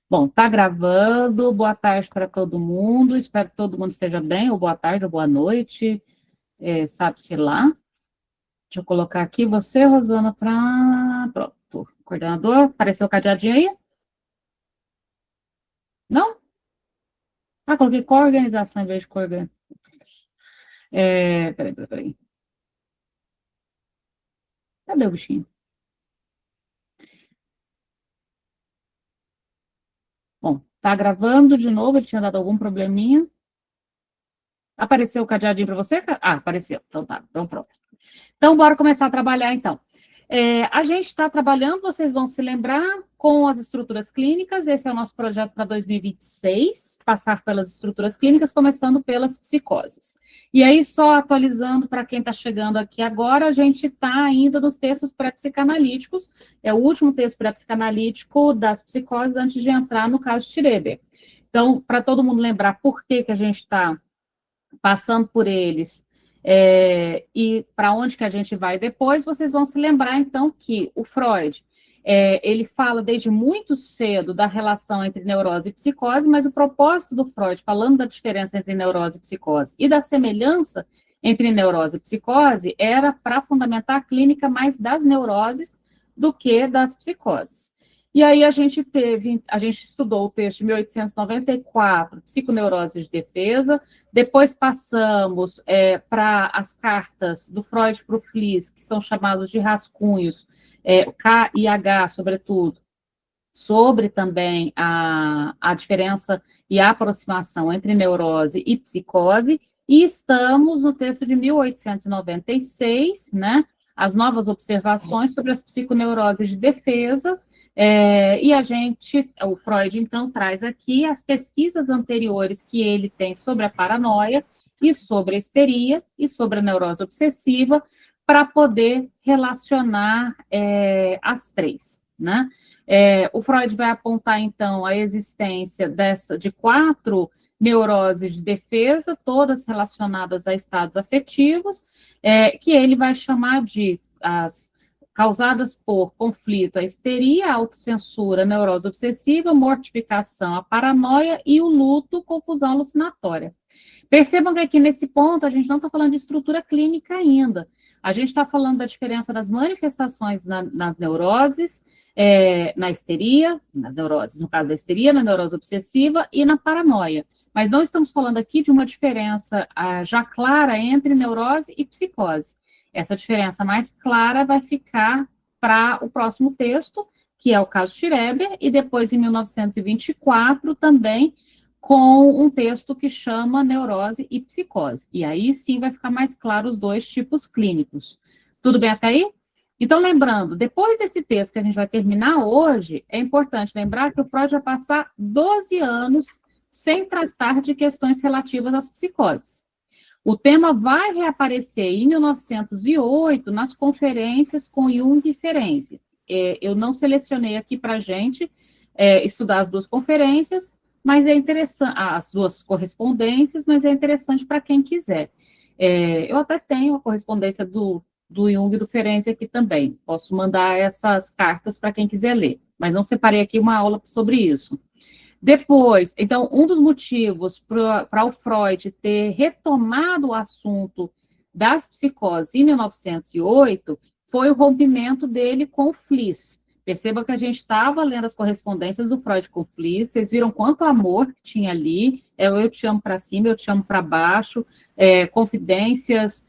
Bom, tá gravando. Boa tarde para todo mundo. Espero que todo mundo esteja bem, ou boa tarde, ou boa noite, sabe-se lá. Deixa eu colocar aqui você, Rosana, para. Pronto. Coordenador, apareceu o cadeadinho aí? Não? Ah, coloquei coorganização em vez de coordenação. Peraí. Cadê o bichinho? Bom, tá gravando de novo, ele tinha dado algum probleminha. Apareceu o cadeadinho para você? Ah, apareceu. Então tá, então pronto. Então, bora começar a trabalhar, então. A gente está trabalhando, vocês vão se lembrar, com as estruturas clínicas. Esse é o nosso projeto para 2026, passar pelas estruturas clínicas, começando pelas psicoses. E aí, só atualizando para quem está chegando aqui agora, a gente está ainda nos textos pré-psicanalíticos, é o último texto pré-psicanalítico das psicoses, antes de entrar no caso de Schreber. Então, para todo mundo lembrar por que a gente está passando por eles, e para onde que a gente vai depois, vocês vão se lembrar, então, que o Freud, ele fala desde muito cedo da relação entre neurose e psicose, mas o propósito do Freud, falando da diferença entre neurose e psicose e da semelhança entre neurose e psicose, era para fundamentar a clínica mais das neuroses do que das psicoses. E aí a gente estudou o texto de 1894, Psiconeurose de Defesa, depois passamos para as cartas do Freud para o Fliess, que são chamados de rascunhos, K e H, sobretudo, sobre também a diferença e a aproximação entre neurose e psicose, e estamos no texto de 1896, né, as novas observações sobre as psiconeuroses de defesa, e o Freud, então, traz aqui as pesquisas anteriores que ele tem sobre a paranoia e sobre a histeria e sobre a neurose obsessiva, para poder relacionar as três, né? O Freud vai apontar, então, a existência de 4 neuroses de defesa, todas relacionadas a estados afetivos, que ele vai chamar de as causadas por conflito, a histeria, a autocensura, a neurose obsessiva, mortificação, a paranoia e o luto, confusão alucinatória. Percebam que aqui nesse ponto a gente não está falando de estrutura clínica ainda. A gente está falando da diferença das manifestações nas neuroses, na histeria, nas neuroses, no caso da histeria, na neurose obsessiva e na paranoia. Mas não estamos falando aqui de uma diferença já clara entre neurose e psicose. Essa diferença mais clara vai ficar para o próximo texto, que é o caso Schreber, e depois, em 1924, também com um texto que chama Neurose e Psicose. E aí sim vai ficar mais claro os dois tipos clínicos. Tudo bem até aí? Então, lembrando, depois desse texto que a gente vai terminar hoje, é importante lembrar que o Freud vai passar 12 anos sem tratar de questões relativas às psicoses. O tema vai reaparecer em 1908 nas conferências com Jung e Ferenczi. Eu não selecionei aqui para a gente estudar as duas conferências, mas é interessante, as duas correspondências, mas é interessante para quem quiser. Eu até tenho a correspondência do Jung e do Ferenczi aqui também. Posso mandar essas cartas para quem quiser ler, mas não separei aqui uma aula sobre isso. Depois, então, um dos motivos para o Freud ter retomado o assunto das psicoses em 1908 foi o rompimento dele com o Fliess. Perceba que a gente estava lendo as correspondências do Freud com o Fliess, vocês viram quanto amor que tinha ali, eu te amo para cima, eu te amo para baixo, confidências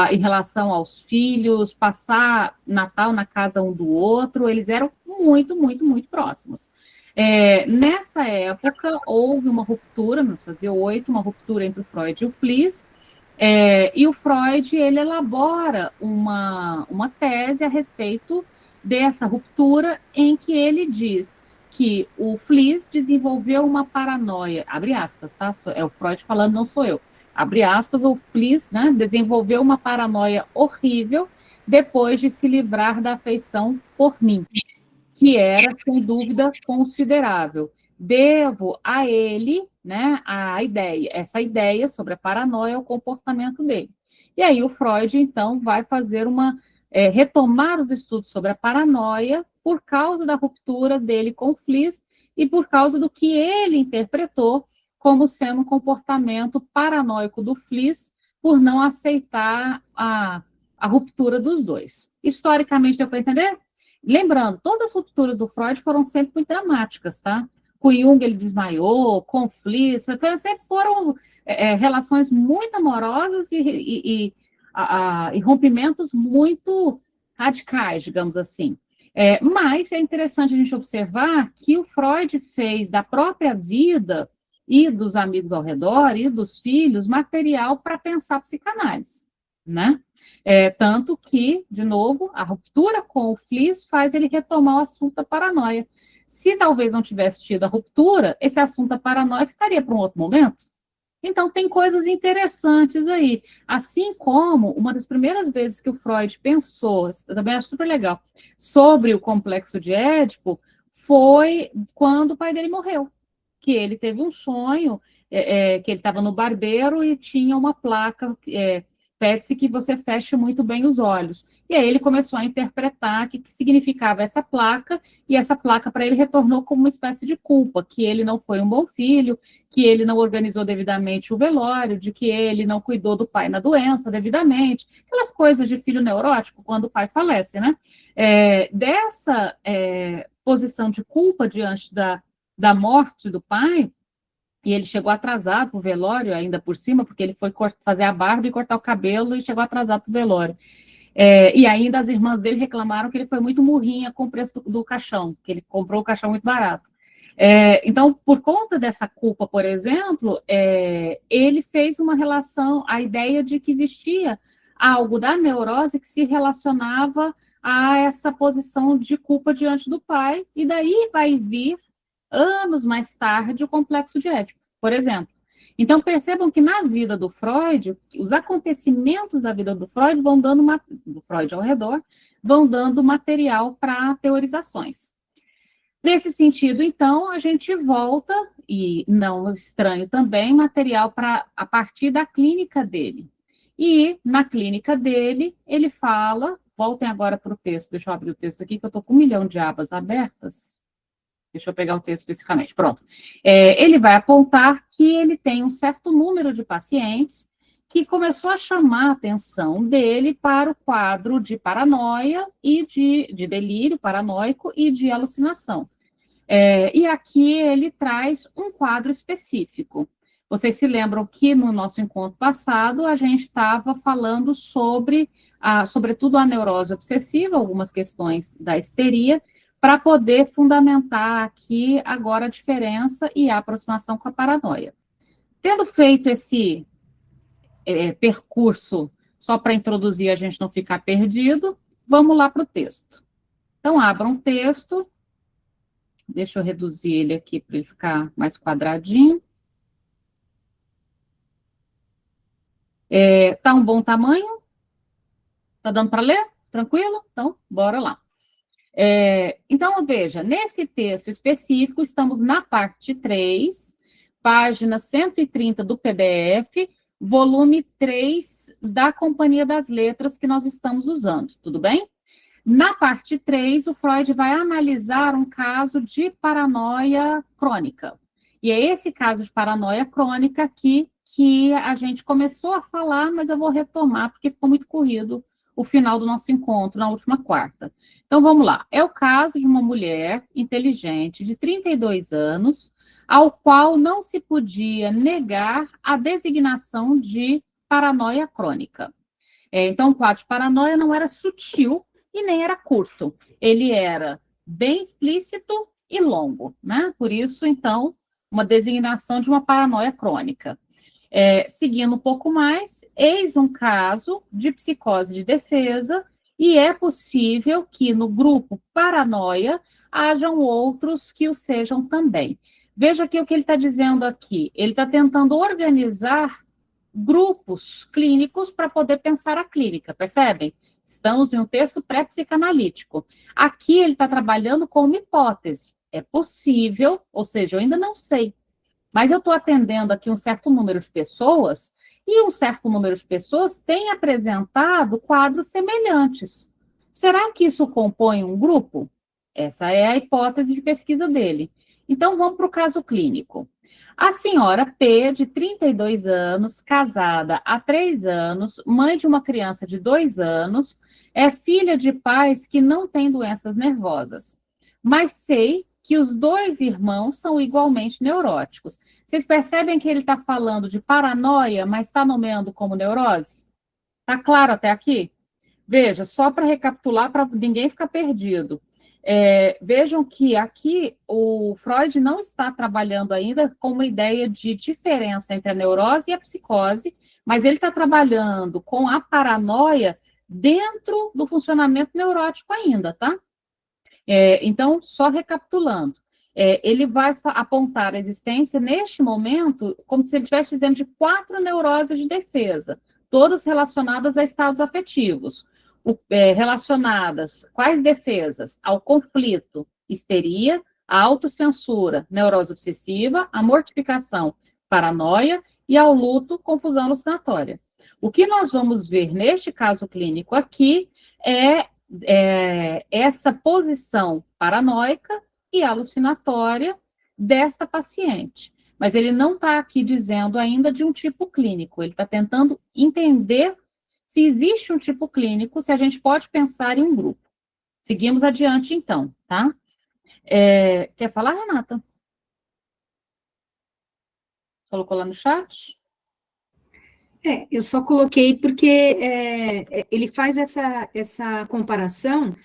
em relação aos filhos, passar Natal na casa um do outro, eles eram muito, muito, muito próximos. Nessa época, houve uma ruptura, no 1908, uma ruptura entre o Freud e o Fliess, e o Freud, ele elabora uma tese a respeito dessa ruptura, em que ele diz que o Fliess desenvolveu uma paranoia, abre aspas, tá? É o Freud falando, não sou eu. Abre aspas, o Fliess, né, desenvolveu uma paranoia horrível depois de se livrar da afeição por mim, que era, sem dúvida, considerável. Devo a ele, né, essa ideia sobre a paranoia, o comportamento dele. E aí o Freud, então, vai fazer retomar os estudos sobre a paranoia por causa da ruptura dele com o Fliess, e por causa do que ele interpretou como sendo um comportamento paranoico do Fliss por não aceitar a ruptura dos dois. Historicamente, deu para entender? Lembrando, todas as rupturas do Freud foram sempre muito dramáticas, tá? Com Jung ele desmaiou, com Fliss, sempre foram relações muito amorosas e rompimentos muito radicais, digamos assim. Mas é interessante a gente observar que o Freud fez da própria vida e dos amigos ao redor e dos filhos material para pensar psicanálise, né? Tanto que, de novo, a ruptura com o Fliss faz ele retomar o assunto da paranoia. Se talvez não tivesse tido a ruptura, esse assunto da paranoia ficaria para um outro momento. Então, tem coisas interessantes aí. Assim como uma das primeiras vezes que o Freud pensou, eu também acho super legal, sobre o complexo de Édipo, foi quando o pai dele morreu. Que ele teve um sonho, que ele estava no barbeiro e tinha uma placa, pede-se que você feche muito bem os olhos. E aí ele começou a interpretar o que significava essa placa, e essa placa para ele retornou como uma espécie de culpa, que ele não foi um bom filho, que ele não organizou devidamente o velório, de que ele não cuidou do pai na doença devidamente, aquelas coisas de filho neurótico quando o pai falece, né? Dessa posição de culpa diante da morte do pai, e ele chegou atrasado para o velório, ainda por cima, porque ele foi fazer a barba e cortar o cabelo e chegou atrasado para o velório. E ainda as irmãs dele reclamaram que ele foi muito murrinha com o preço do caixão, que ele comprou o caixão muito barato. Então, por conta dessa culpa, por exemplo, ele fez uma relação, a ideia de que existia algo da neurose que se relacionava a essa posição de culpa diante do pai, e daí vai vir anos mais tarde, o complexo de Édipo, por exemplo. Então, percebam que na vida do Freud, os acontecimentos da vida do Freud vão dando, do Freud ao redor, vão dando material para teorizações. Nesse sentido, então, a gente volta, e não estranho também, material a partir da clínica dele. E na clínica dele, ele fala, voltem agora para o texto, deixa eu abrir o texto aqui, que eu estou com 1 milhão de abas abertas. Deixa eu pegar o texto especificamente. Pronto. Ele vai apontar que ele tem um certo número de pacientes que começou a chamar a atenção dele para o quadro de paranoia e de delírio paranoico e de alucinação. E aqui ele traz um quadro específico. Vocês se lembram que no nosso encontro passado a gente estava falando sobretudo a neurose obsessiva, algumas questões da histeria, para poder fundamentar aqui agora a diferença e a aproximação com a paranoia. Tendo feito esse percurso, só para introduzir a gente não ficar perdido, vamos lá para o texto. Então, abram um texto, deixa eu reduzir ele aqui para ele ficar mais quadradinho. Tá um bom tamanho? Tá dando para ler? Tranquilo? Então, bora lá. Então, veja, nesse texto específico, estamos na parte 3, página 130 do PDF, volume 3 da Companhia das Letras que nós estamos usando, tudo bem? Na parte 3, o Freud vai analisar um caso de paranoia crônica. E é esse caso de paranoia crônica aqui que a gente começou a falar, mas eu vou retomar porque ficou muito corrido o final do nosso encontro na última quarta. Então, vamos lá. É o caso de uma mulher inteligente de 32 anos, ao qual não se podia negar a designação de paranoia crônica. Então, o quadro de paranoia não era sutil e nem era curto. Ele era bem explícito e longo, né? Por isso, então, uma designação de uma paranoia crônica. Seguindo um pouco mais, eis um caso de psicose de defesa, e é possível que no grupo paranoia hajam outros que o sejam também. Veja aqui o que ele está dizendo aqui. Ele está tentando organizar grupos clínicos para poder pensar a clínica, percebem? Estamos em um texto pré-psicanalítico. Aqui ele está trabalhando com uma hipótese. É possível, ou seja, eu ainda não sei, mas eu estou atendendo aqui um certo número de pessoas, e um certo número de pessoas tem apresentado quadros semelhantes. Será que isso compõe um grupo? Essa é a hipótese de pesquisa dele. Então, vamos para o caso clínico. A senhora P, de 32 anos, casada há 3 anos, mãe de uma criança de 2 anos, é filha de pais que não têm doenças nervosas. Mas sei que os 2 irmãos são igualmente neuróticos. Vocês percebem que ele está falando de paranoia, mas está nomeando como neurose? Está claro até aqui? Veja, só para recapitular, para ninguém ficar perdido. Vejam que aqui o Freud não está trabalhando ainda com uma ideia de diferença entre a neurose e a psicose, mas ele está trabalhando com a paranoia dentro do funcionamento neurótico ainda, tá? Então, só recapitulando, ele vai apontar a existência, neste momento, como se ele estivesse dizendo de 4 neuroses de defesa, todas relacionadas a estados afetivos. Relacionadas, quais defesas? Ao conflito, histeria, a autocensura, neurose obsessiva, a mortificação, paranoia, e ao luto, confusão alucinatória. O que nós vamos ver neste caso clínico aqui é essa posição paranoica e alucinatória desta paciente. Mas ele não está aqui dizendo ainda de um tipo clínico, ele está tentando entender se existe um tipo clínico, se a gente pode pensar em um grupo. Seguimos adiante, então, tá? Quer falar, Renata? Colocou lá no chat? Eu só coloquei porque ele faz essa comparação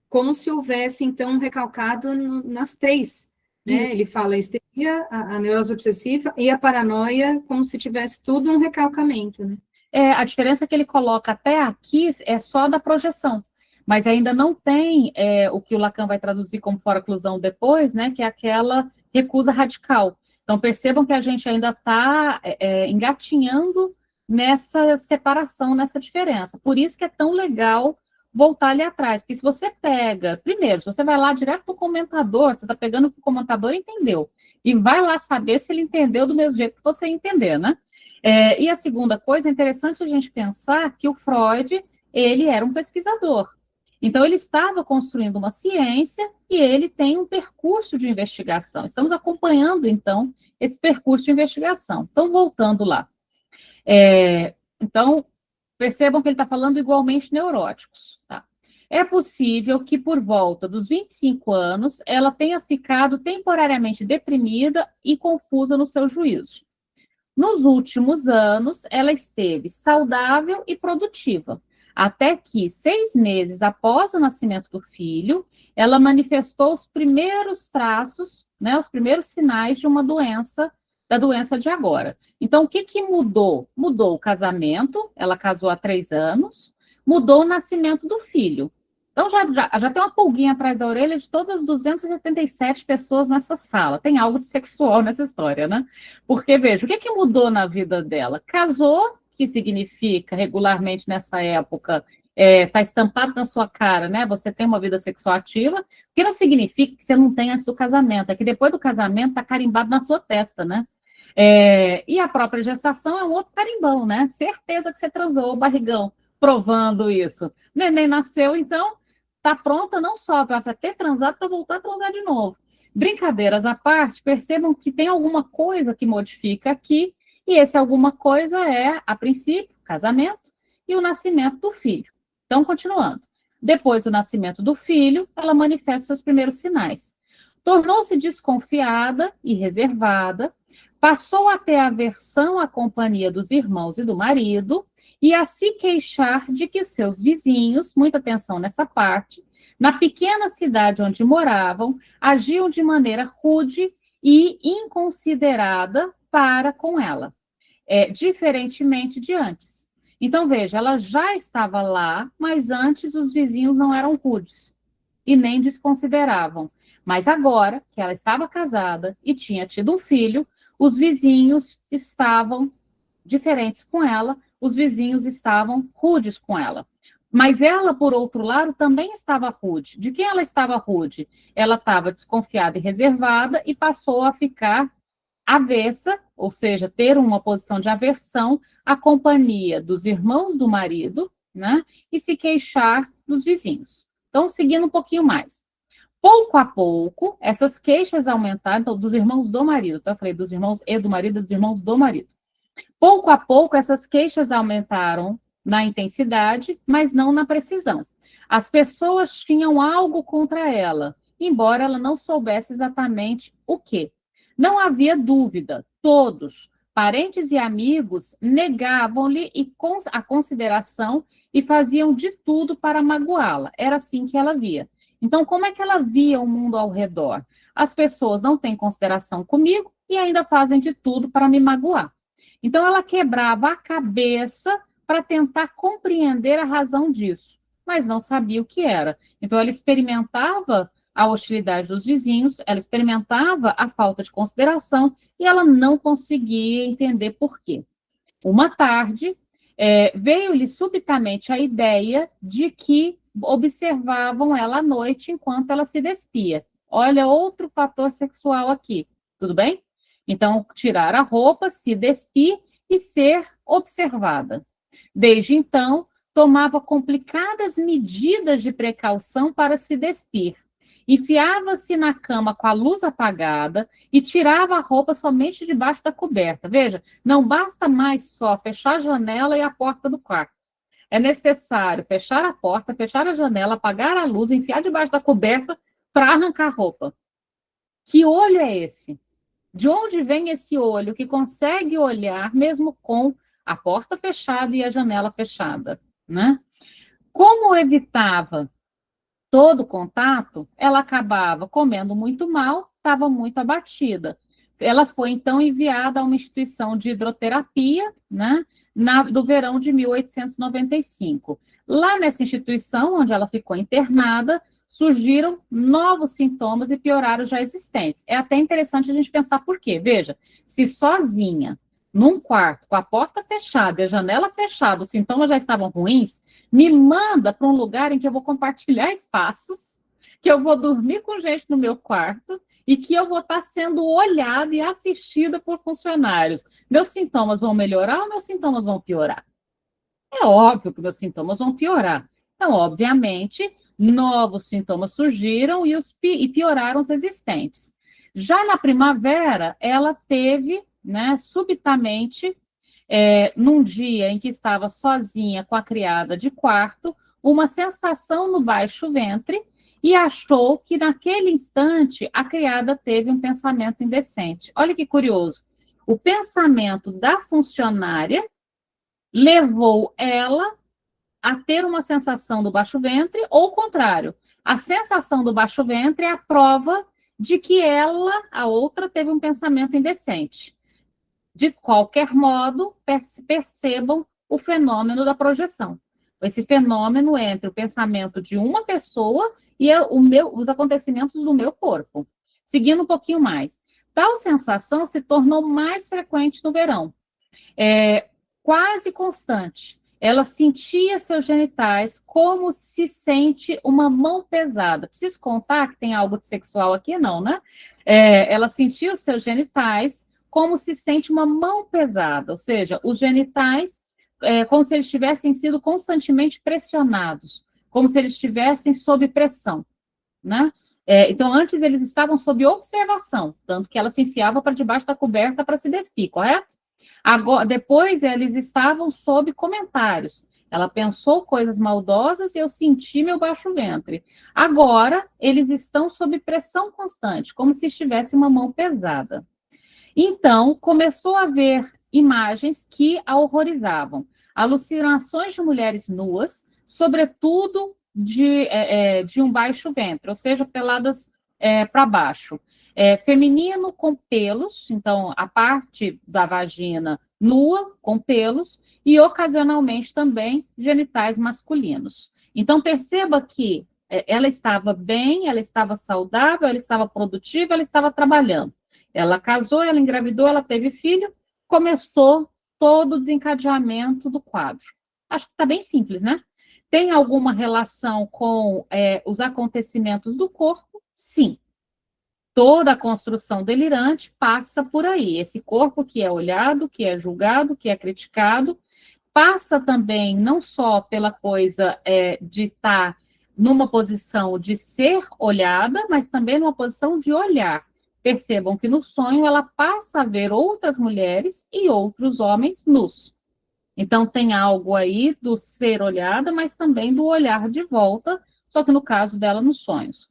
como se houvesse, então, um recalcado nas 3, né? Isso. Ele fala a histeria, a neurose obsessiva e a paranoia, como se tivesse tudo um recalcamento, né? A diferença que ele coloca até aqui é só da projeção, mas ainda não tem o que o Lacan vai traduzir como fora-oclusão depois, né, que é aquela recusa radical. Então, percebam que a gente ainda está engatinhando nessa separação, nessa diferença. Por isso que é tão legal voltar ali atrás, porque se você pega, primeiro, se você vai lá direto do comentador, você está pegando o que o comentador entendeu, e vai lá saber se ele entendeu do mesmo jeito que você entender, né? E a segunda coisa, é interessante a gente pensar que o Freud, ele era um pesquisador. Então, ele estava construindo uma ciência e ele tem um percurso de investigação. Estamos acompanhando, então, esse percurso de investigação. Então, voltando lá. Então, percebam que ele está falando igualmente neuróticos. Tá? É possível que, por volta dos 25 anos, ela tenha ficado temporariamente deprimida e confusa no seu juízo. Nos últimos anos, ela esteve saudável e produtiva, até que, 6 meses após o nascimento do filho, ela manifestou os primeiros traços, né, os primeiros sinais de uma doença, da doença de agora. Então, o que mudou? Mudou o casamento, ela casou há 3 anos, mudou o nascimento do filho. Então, já tem uma pulguinha atrás da orelha de todas as 277 pessoas nessa sala. Tem algo de sexual nessa história, né? Porque, veja, o que mudou na vida dela? Casou, que significa, regularmente nessa época, está estampado na sua cara, né? Você tem uma vida sexual ativa, que não significa que você não tenha antes do casamento, é que depois do casamento está carimbado na sua testa, né? E a própria gestação é um outro carimbão, né? Certeza que você transou o barrigão, provando isso. Neném nasceu, então está pronta não só para ter transado, para voltar a transar de novo. Brincadeiras à parte, percebam que tem alguma coisa que modifica aqui, e esse alguma coisa é, a princípio, casamento e o nascimento do filho. Então, continuando. Depois do nascimento do filho, ela manifesta seus primeiros sinais. Tornou-se desconfiada e reservada, passou a ter aversão à companhia dos irmãos e do marido, e a se queixar de que seus vizinhos, muita atenção nessa parte, na pequena cidade onde moravam, agiam de maneira rude e inconsiderada para com ela, diferentemente de antes. Então, veja, ela já estava lá, mas antes os vizinhos não eram rudes e nem desconsideravam. Mas agora, que ela estava casada e tinha tido um filho, os vizinhos estavam diferentes com ela, os vizinhos estavam rudes com ela. Mas ela, por outro lado, também estava rude. De quem ela estava rude? Ela estava desconfiada e reservada e passou a ficar avessa, ou seja, ter uma posição de aversão à companhia dos irmãos do marido, né? E se queixar dos vizinhos. Então, seguindo um pouquinho mais. Pouco a pouco, essas queixas aumentaram, então, dos irmãos do marido, tá? Eu falei dos irmãos e do marido, dos irmãos do marido. Pouco a pouco, essas queixas aumentaram na intensidade, mas não na precisão. As pessoas tinham algo contra ela, embora ela não soubesse exatamente o que. Não havia dúvida, todos, parentes e amigos, negavam-lhe a consideração e faziam de tudo para magoá-la. Era assim que ela via. Então, como é que ela via o mundo ao redor? As pessoas não têm consideração comigo e ainda fazem de tudo para me magoar. Então, ela quebrava a cabeça para tentar compreender a razão disso, mas não sabia o que era. Então, ela experimentava a hostilidade dos vizinhos, ela experimentava a falta de consideração e ela não conseguia entender por quê. Uma tarde, veio-lhe subitamente a ideia de que observavam ela à noite enquanto ela se despia. Olha, outro fator sexual aqui, tudo bem? Então, tirar a roupa, se despir e ser observada. Desde então, tomava complicadas medidas de precaução para se despir. Enfiava-se na cama com a luz apagada e tirava a roupa somente debaixo da coberta. Veja, não basta mais só fechar a janela e a porta do quarto. É necessário fechar a porta, fechar a janela, apagar a luz, enfiar debaixo da coberta para arrancar a roupa. Que olho é esse? De onde vem esse olho que consegue olhar mesmo com a porta fechada e a janela fechada, né? Como evitava todo contato, ela acabava comendo muito mal, estava muito abatida. Ela foi, então, enviada a uma instituição de hidroterapia, né, do verão de 1895. Lá nessa instituição, onde ela ficou internada, surgiram novos sintomas e pioraram os já existentes. É até interessante a gente pensar por quê. Veja, se sozinha, num quarto, com a porta fechada e a janela fechada, os sintomas já estavam ruins, me manda para um lugar em que eu vou compartilhar espaços, que eu vou dormir com gente no meu quarto e que eu vou estar sendo olhada e assistida por funcionários. Meus sintomas vão melhorar ou meus sintomas vão piorar? É óbvio que meus sintomas vão piorar. Então, obviamente, novos sintomas surgiram e pioraram os existentes. Já na primavera, ela teve, né, subitamente, num dia em que estava sozinha com a criada de quarto, uma sensação no baixo ventre e achou que naquele instante a criada teve um pensamento indecente. Olha que curioso. O pensamento da funcionária levou ela a ter uma sensação do baixo ventre, ou o contrário. A sensação do baixo ventre é a prova de que ela, a outra, teve um pensamento indecente. De qualquer modo, percebam o fenômeno da projeção. Esse fenômeno entre o pensamento de uma pessoa e os acontecimentos do meu corpo. Seguindo um pouquinho mais. Tal sensação se tornou mais frequente no verão. Quase constante. Ela sentia seus genitais como se sente uma mão pesada. Preciso contar que tem algo de sexual aqui? Não, né? Ela sentia os seus genitais como se sente uma mão pesada, ou seja, os genitais como se eles tivessem sido constantemente pressionados, como se eles estivessem sob pressão, né? Então, antes eles estavam sob observação, tanto que ela se enfiava para debaixo da coberta para se despir, correto? Agora, depois eles estavam sob comentários. Ela pensou coisas maldosas e eu senti meu baixo ventre. Agora, eles estão sob pressão constante, como se estivesse uma mão pesada. Então, começou a ver imagens que a horrorizavam. Alucinações de mulheres nuas, sobretudo de um baixo ventre, ou seja, peladas para baixo. Feminino com pelos, então a parte da vagina nua, com pelos, e ocasionalmente também genitais masculinos. Então, perceba que ela estava bem, ela estava saudável, ela estava produtiva, ela estava trabalhando. Ela casou, ela engravidou, ela teve filho, começou todo o desencadeamento do quadro. Acho que está bem simples, né? Tem alguma relação com os acontecimentos do corpo? Sim. Toda a construção delirante passa por aí. Esse corpo que é olhado, que é julgado, que é criticado, passa também não só pela coisa de estar numa posição de ser olhada, mas também numa posição de olhar. Percebam que no sonho ela passa a ver outras mulheres e outros homens nus. Então, tem algo aí do ser olhada, mas também do olhar de volta, só que no caso dela, nos sonhos.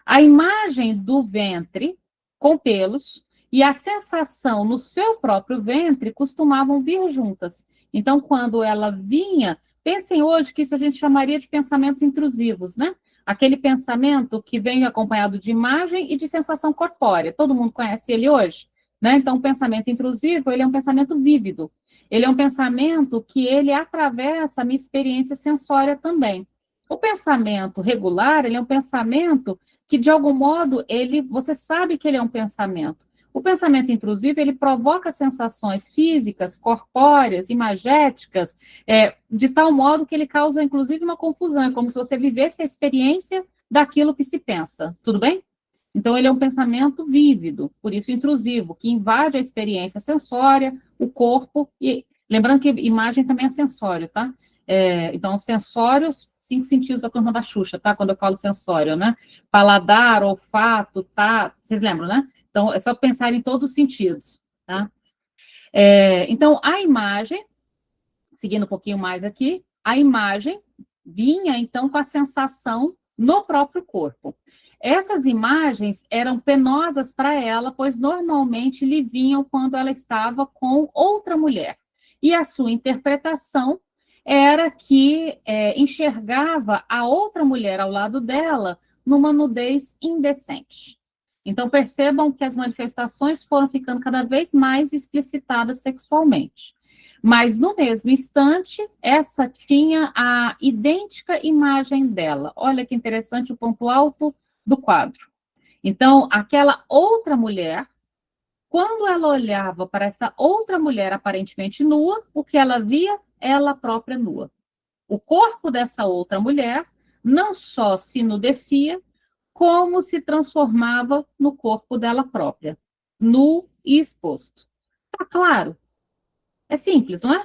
A imagem do ventre com pelos e a sensação no seu próprio ventre costumavam vir juntas. Então, quando ela vinha, pensem hoje que isso a gente chamaria de pensamentos intrusivos, né? Aquele pensamento que vem acompanhado de imagem e de sensação corpórea. Todo mundo conhece ele hoje, né? Então, o pensamento intrusivo, ele é um pensamento vívido. Ele é um pensamento que ele atravessa a minha experiência sensória também. O pensamento regular, ele é um pensamento que, de algum modo, você sabe que ele é um pensamento. O pensamento intrusivo, ele provoca sensações físicas, corpóreas, imagéticas, de tal modo que ele causa, inclusive, uma confusão. É como se você vivesse a experiência daquilo que se pensa. Tudo bem? Então, ele é um pensamento vívido, por isso intrusivo, que invade a experiência sensória, o corpo, e lembrando que imagem também é sensório, tá? Então, sensórios, 5 sentidos da turma da Xuxa, tá? Quando eu falo sensório, né? Paladar, olfato, tá? Vocês lembram, né? Então, é só pensar em todos os sentidos, tá? Então, a imagem, seguindo um pouquinho mais aqui, a imagem vinha, então, com a sensação no próprio corpo. Essas imagens eram penosas para ela, pois normalmente lhe vinham quando ela estava com outra mulher. E a sua interpretação era que enxergava a outra mulher ao lado dela numa nudez indecente. Então, percebam que as manifestações foram ficando cada vez mais explicitadas sexualmente. Mas, no mesmo instante, essa tinha a idêntica imagem dela. Olha que interessante o ponto alto do quadro. Então, aquela outra mulher, quando ela olhava para essa outra mulher aparentemente nua, o que ela via? Ela própria nua. O corpo dessa outra mulher não só se enudecia, como se transformava no corpo dela própria, nu e exposto. Tá claro? É simples, não é?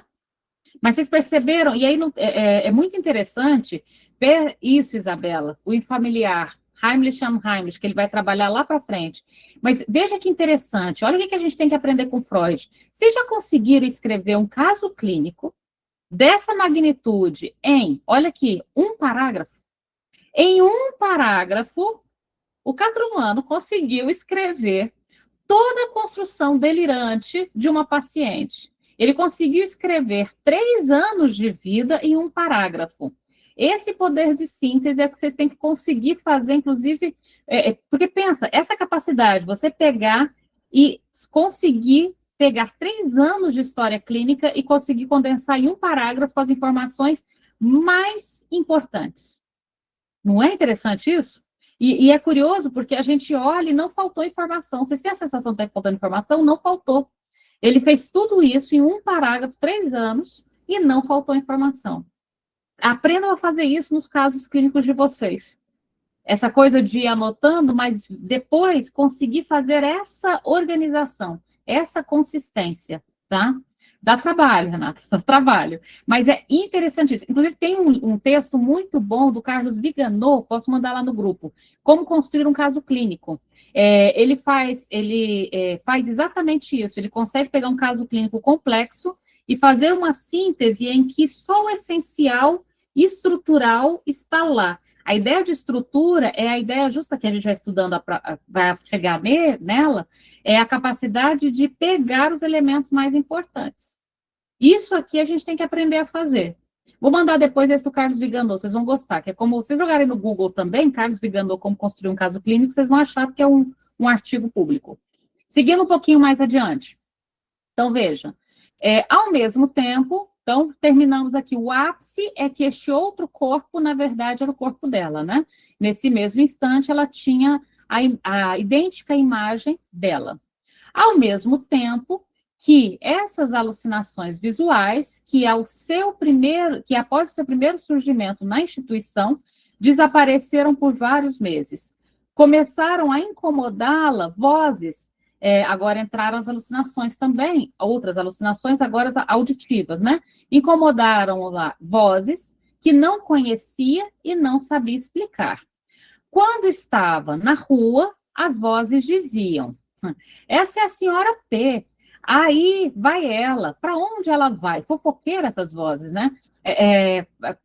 Mas vocês perceberam, e aí é muito interessante ver isso, Isabela, o infamiliar, Heimlich und Heimlich, que ele vai trabalhar lá para frente. Mas veja que interessante, olha o que a gente tem que aprender com Freud. Vocês já conseguiram escrever um caso clínico dessa magnitude olha aqui, um parágrafo? Em um parágrafo, o Catrumano conseguiu escrever toda a construção delirante de uma paciente. Ele conseguiu escrever 3 anos de vida em um parágrafo. Esse poder de síntese é que vocês têm que conseguir fazer, inclusive, porque pensa, essa capacidade, você pegar e conseguir pegar 3 anos de história clínica e conseguir condensar em um parágrafo as informações mais importantes. Não é interessante isso? E é curioso porque a gente olha e não faltou informação. Vocês têm a sensação de estar faltando informação? Não faltou. Ele fez tudo isso em um parágrafo, 3 anos, e não faltou informação. Aprendam a fazer isso nos casos clínicos de vocês. Essa coisa de ir anotando, mas depois conseguir fazer essa organização, essa consistência, tá? Dá trabalho, Renata, dá trabalho. Mas é interessantíssimo. Inclusive, tem um texto muito bom do Carlos Viganò, posso mandar lá no grupo, Como Construir um Caso Clínico. Ele faz exatamente isso, ele consegue pegar um caso clínico complexo e fazer uma síntese em que só o essencial estrutural está lá. A ideia de estrutura é a ideia justa que a gente vai estudando, vai chegar nela, é a capacidade de pegar os elementos mais importantes. Isso aqui a gente tem que aprender a fazer. Vou mandar depois esse do Carlos Viganò, vocês vão gostar, que é como vocês jogarem no Google também, Carlos Viganò, como construir um caso clínico, vocês vão achar que é um artigo público. Seguindo um pouquinho mais adiante. Então, veja, ao mesmo tempo, então, terminamos aqui, o ápice é que este outro corpo, na verdade, era o corpo dela, né? Nesse mesmo instante, ela tinha a idêntica imagem dela. Ao mesmo tempo que essas alucinações visuais, que após o seu primeiro surgimento na instituição, desapareceram por vários meses. Começaram a incomodá-la vozes, agora entraram as alucinações também, outras alucinações agora auditivas, né? Incomodaram lá vozes que não conhecia e não sabia explicar. Quando estava na rua, as vozes diziam: essa é a senhora P. Aí vai ela. Para onde ela vai? Fofoqueira essas vozes, né?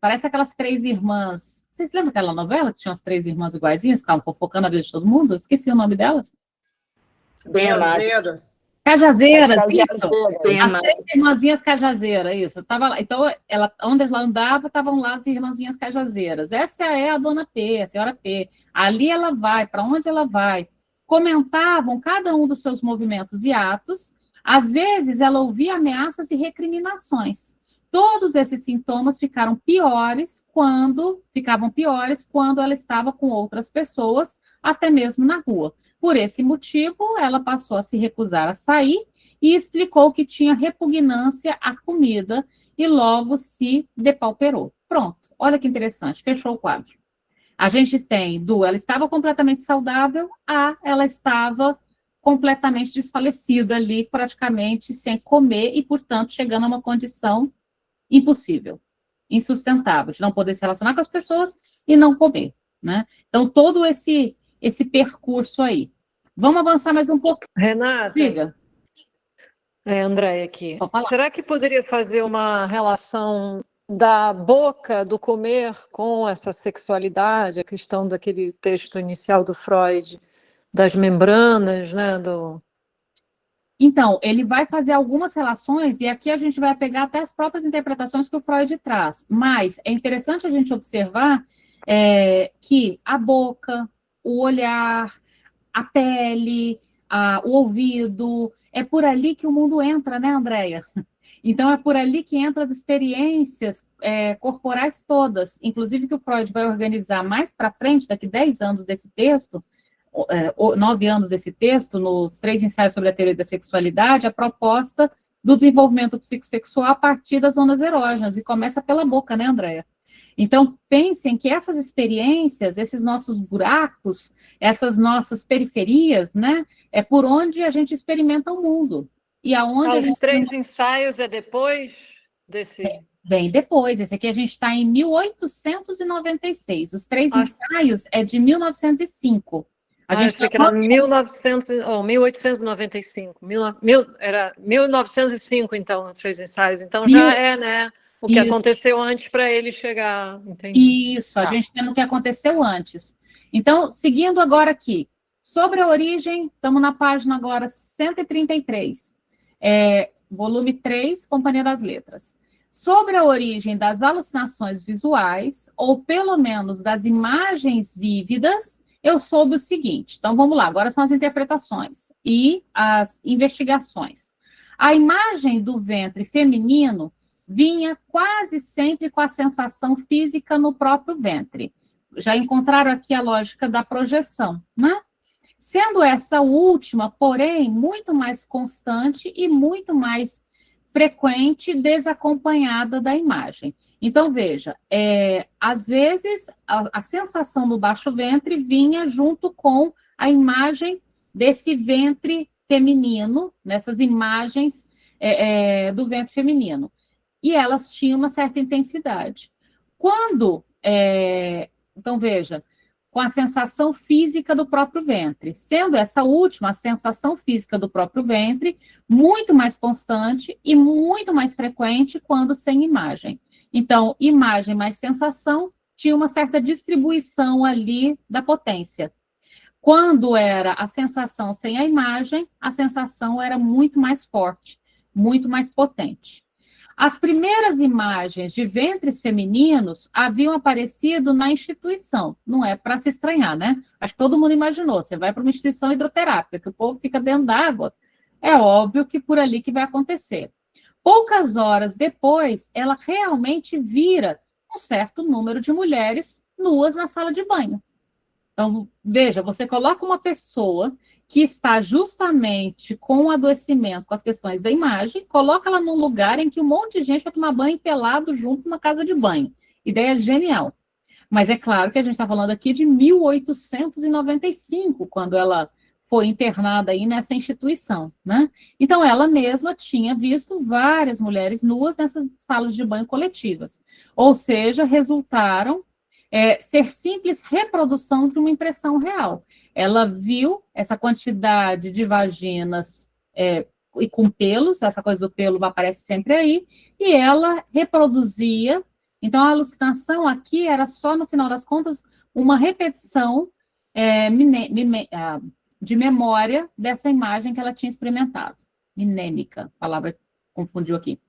Parece aquelas três irmãs. Vocês lembram daquela novela que tinha as três irmãs iguaizinhas, ficavam fofocando a vida de todo mundo? Eu esqueci o nome delas. Bem amado. Cajazeiras, As isso. Bem As amado. três irmãzinhas cajazeiras, isso. Tava lá. Então, onde ela andava, estavam lá as irmãzinhas cajazeiras. Essa é a dona P, a senhora P. Ali ela vai, para onde ela vai? Comentavam cada um dos seus movimentos e atos. Às vezes, ela ouvia ameaças e recriminações. Todos esses sintomas ficavam piores quando ela estava com outras pessoas, até mesmo na rua. Por esse motivo, ela passou a se recusar a sair e explicou que tinha repugnância à comida e logo se depauperou. Pronto, olha que interessante, fechou o quadro. A gente tem ela estava completamente saudável, ela estava completamente desfalecida ali, praticamente sem comer e, portanto, chegando a uma condição impossível, insustentável, de não poder se relacionar com as pessoas e não comer, né? Então, todo esse percurso aí. Vamos avançar mais um pouco. Renata, Diga. Andréia aqui. Será que poderia fazer uma relação da boca, do comer, com essa sexualidade, a questão daquele texto inicial do Freud, das membranas, né? Então, ele vai fazer algumas relações, e aqui a gente vai pegar até as próprias interpretações que o Freud traz, mas é interessante a gente observar que a boca, o olhar, a pele, o ouvido, é por ali que o mundo entra, né, Andréia? Então, é por ali que entram as experiências corporais todas, inclusive que o Freud vai organizar mais para frente, daqui 10 anos desse texto, 9 anos desse texto, nos 3 ensaios sobre a teoria da sexualidade, a proposta do desenvolvimento psicossexual a partir das zonas erógenas, e começa pela boca, né, Andréia? Então, pensem que essas experiências, esses nossos buracos, essas nossas periferias, né, é por onde a gente experimenta o mundo. E aonde os 3 ensaios é depois desse... Bem depois, esse aqui a gente está em 1896, os 3 ensaios é de 1905. A gente achei que era 1895. Era 1905, então, os 3 ensaios. Então, já né? O que aconteceu antes para ele chegar. Entendi. Isso, a gente tem o que aconteceu antes. Então, seguindo agora aqui, sobre a origem, estamos na página agora 133, volume 3, Companhia das Letras. Sobre a origem das alucinações visuais, ou pelo menos das imagens vívidas, eu soube o seguinte. Então, vamos lá, agora são as interpretações e as investigações. A imagem do ventre feminino vinha quase sempre com a sensação física no próprio ventre. Já encontraram aqui a lógica da projeção, né? Sendo essa última, porém, muito mais constante e muito mais frequente, desacompanhada da imagem. Então, veja, às vezes, a sensação no baixo ventre vinha junto com a imagem desse ventre feminino, nessas imagens do ventre feminino. E elas tinham uma certa intensidade. Então, veja, com a sensação física do próprio ventre, sendo essa última, a sensação física do próprio ventre, muito mais constante e muito mais frequente quando sem imagem. Então, imagem mais sensação tinha uma certa distribuição ali da potência. Quando era a sensação sem a imagem, a sensação era muito mais forte, muito mais potente. As primeiras imagens de ventres femininos haviam aparecido na instituição, não é para se estranhar, né? Acho que todo mundo imaginou, você vai para uma instituição hidroterápica, que o povo fica dentro d'água, é óbvio que por ali que vai acontecer. Poucas horas depois, ela realmente vira um certo número de mulheres nuas na sala de banho. Então, veja, você coloca uma pessoa que está justamente com o adoecimento, com as questões da imagem, coloca ela num lugar em que um monte de gente vai tomar banho pelado junto numa casa de banho. Ideia genial. Mas é claro que a gente está falando aqui de 1895, quando ela foi internada aí nessa instituição, né? Então, ela mesma tinha visto várias mulheres nuas nessas salas de banho coletivas, ou seja, resultaram ser simples reprodução de uma impressão real. Ela viu essa quantidade de vaginas e com pelos, essa coisa do pelo aparece sempre aí, e ela reproduzia. Então, a alucinação aqui era só, no final das contas, uma repetição de memória dessa imagem que ela tinha experimentado. Minêmica, a palavra confundiu aqui.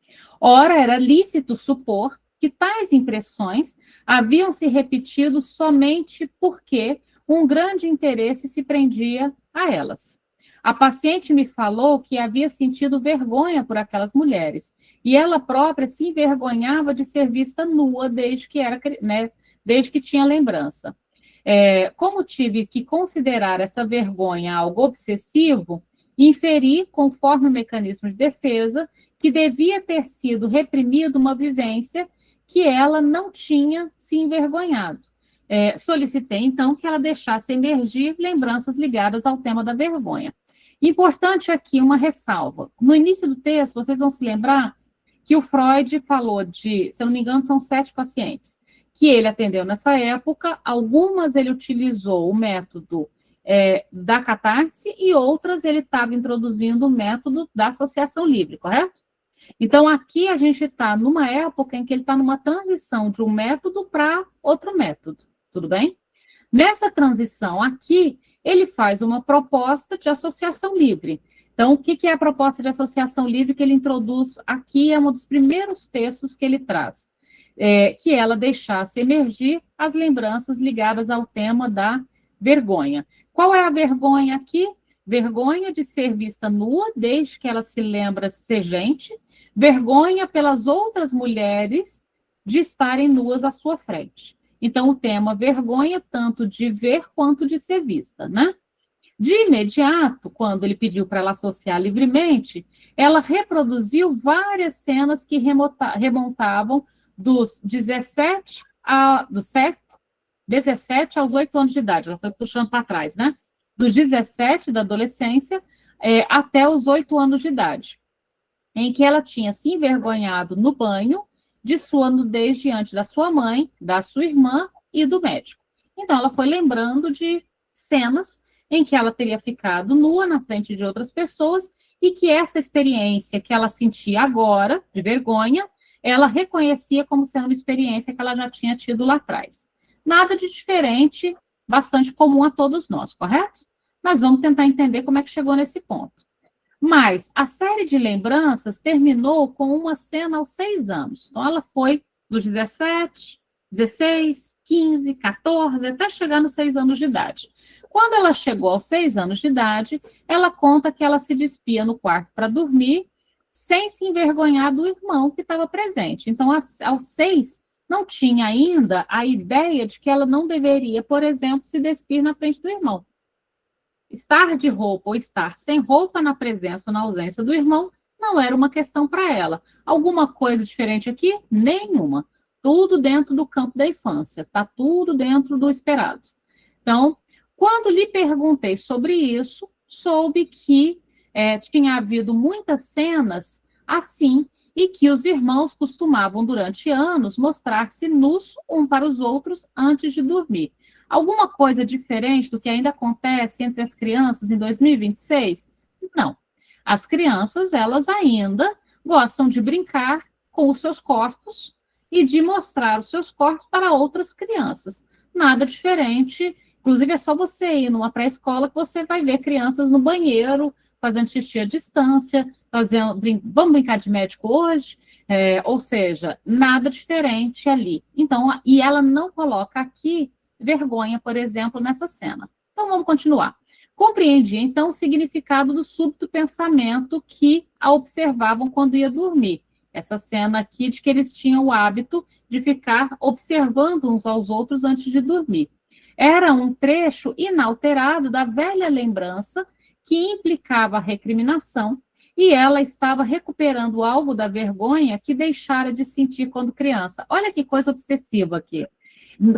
Ora, era lícito supor que tais impressões haviam se repetido somente porque um grande interesse se prendia a elas. A paciente me falou que havia sentido vergonha por aquelas mulheres, e ela própria se envergonhava de ser vista nua desde que tinha lembrança. Como tive que considerar essa vergonha algo obsessivo, inferi, conforme o mecanismo de defesa, que devia ter sido reprimida uma vivência que ela não tinha se envergonhado. Solicitei, então, que ela deixasse emergir lembranças ligadas ao tema da vergonha. Importante aqui uma ressalva. No início do texto, vocês vão se lembrar que o Freud falou de, se eu não me engano, são 7 pacientes, que ele atendeu nessa época. Algumas ele utilizou o método da catarse e outras ele estava introduzindo o método da associação livre, correto? Então, aqui a gente está numa época em que ele está numa transição de um método para outro método, tudo bem? Nessa transição aqui, ele faz uma proposta de associação livre. Então, o que é a proposta de associação livre que ele introduz aqui? É um dos primeiros textos que ele traz, que ela deixasse emergir as lembranças ligadas ao tema da vergonha. Qual é a vergonha aqui? Vergonha de ser vista nua, desde que ela se lembra ser gente, vergonha pelas outras mulheres de estarem nuas à sua frente. Então, o tema vergonha, tanto de ver quanto de ser vista, né? De imediato, quando ele pediu para ela associar livremente, ela reproduziu várias cenas que remontavam dos 17 aos 8 anos de idade. Ela foi puxando para trás, né? Dos 17 da adolescência até os 8 anos de idade, em que ela tinha se envergonhado no banho de sua nudez diante da sua mãe, da sua irmã e do médico. Então, ela foi lembrando de cenas em que ela teria ficado nua na frente de outras pessoas e que essa experiência que ela sentia agora, de vergonha, ela reconhecia como sendo uma experiência que ela já tinha tido lá atrás. Nada de diferente, bastante comum a todos nós, correto? Mas vamos tentar entender como é que chegou nesse ponto. Mas a série de lembranças terminou com uma cena aos 6 anos. Então, ela foi dos 17, 16, 15, 14, até chegar nos 6 anos de idade. Quando ela chegou aos 6 anos de idade, ela conta que ela se despia no quarto para dormir, sem se envergonhar do irmão que estava presente. Então, aos 6, não tinha ainda a ideia de que ela não deveria, por exemplo, se despir na frente do irmão. Estar de roupa ou estar sem roupa na presença ou na ausência do irmão não era uma questão para ela. Alguma coisa diferente aqui? Nenhuma. Tudo dentro do campo da infância, está tudo dentro do esperado. Então, quando lhe perguntei sobre isso, soube que tinha havido muitas cenas assim e que os irmãos costumavam, durante anos, mostrar-se nus um para os outros antes de dormir. Alguma coisa diferente do que ainda acontece entre as crianças em 2026? Não. As crianças, elas ainda gostam de brincar com os seus corpos e de mostrar os seus corpos para outras crianças. Nada diferente. Inclusive, é só você ir numa pré-escola que você vai ver crianças no banheiro, fazendo xixi à distância, vamos brincar de médico hoje? Ou seja, nada diferente ali. Então, e ela não coloca aqui vergonha, por exemplo, nessa cena. Então, vamos continuar. Compreendi, então, o significado do súbito pensamento que a observavam quando ia dormir. Essa cena aqui de que eles tinham o hábito de ficar observando uns aos outros antes de dormir. Era um trecho inalterado da velha lembrança que implicava a recriminação, e ela estava recuperando algo da vergonha que deixara de sentir quando criança. Olha que coisa obsessiva aqui.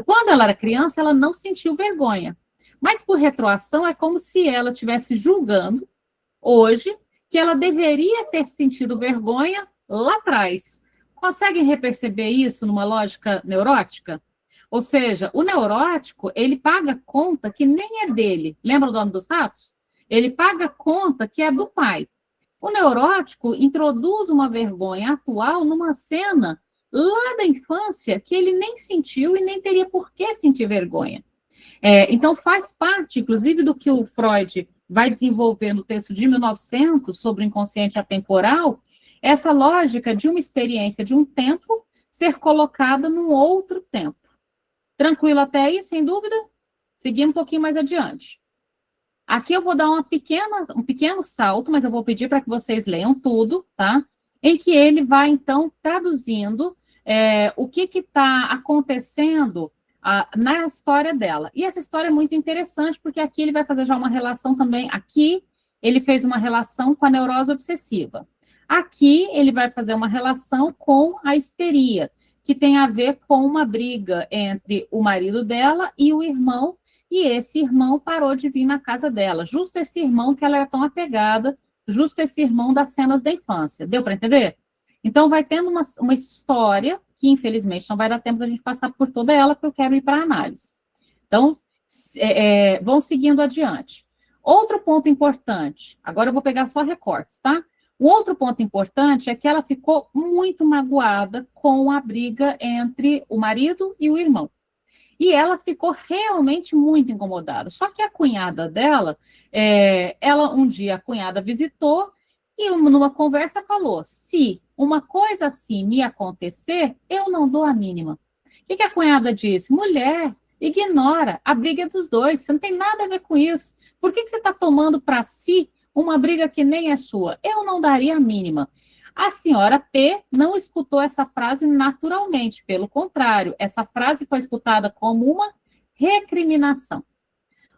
Quando ela era criança, ela não sentiu vergonha, Mas por retroação é como se ela estivesse julgando hoje que ela deveria ter sentido vergonha lá atrás. Conseguem reperceber isso numa lógica neurótica? Ou seja, o neurótico, ele paga conta que nem é dele. Lembra o Dono dos Ratos? Ele paga conta que é do pai. O neurótico introduz uma vergonha atual numa cena lá da infância que ele nem sentiu e nem teria por que sentir vergonha. Então, faz parte, inclusive, do que o Freud vai desenvolver no texto de 1900 sobre o inconsciente atemporal, essa lógica de uma experiência de um tempo ser colocada num outro tempo. Tranquilo até aí, sem dúvida? Seguindo um pouquinho mais adiante. Aqui eu vou dar um pequeno salto, mas eu vou pedir para que vocês leiam tudo, tá? Em que ele vai, então, traduzindo o que está acontecendo na história dela. E essa história é muito interessante, porque aqui ele vai fazer já uma relação também, aqui ele fez uma relação com a neurose obsessiva. Aqui ele vai fazer uma relação com a histeria, que tem a ver com uma briga entre o marido dela e o irmão, e esse irmão parou de vir na casa dela, justo esse irmão que ela é tão apegada, justo esse irmão das cenas da infância. Deu para entender? Então, vai tendo uma história que, infelizmente, não vai dar tempo da gente passar por toda ela, porque eu quero ir para a análise. Então, vão seguindo adiante. Outro ponto importante, agora eu vou pegar só recortes, tá? O outro ponto importante é que ela ficou muito magoada com a briga entre o marido e o irmão. E ela ficou realmente muito incomodada. Só que a cunhada dela, um dia a cunhada visitou e numa conversa falou, se uma coisa assim me acontecer, eu não dou a mínima. O que a cunhada disse? Mulher, ignora, a briga é dos dois, você não tem nada a ver com isso. Por que você está tomando para si uma briga que nem é sua? Eu não daria a mínima. A senhora P não escutou essa frase naturalmente, pelo contrário, essa frase foi escutada como uma recriminação.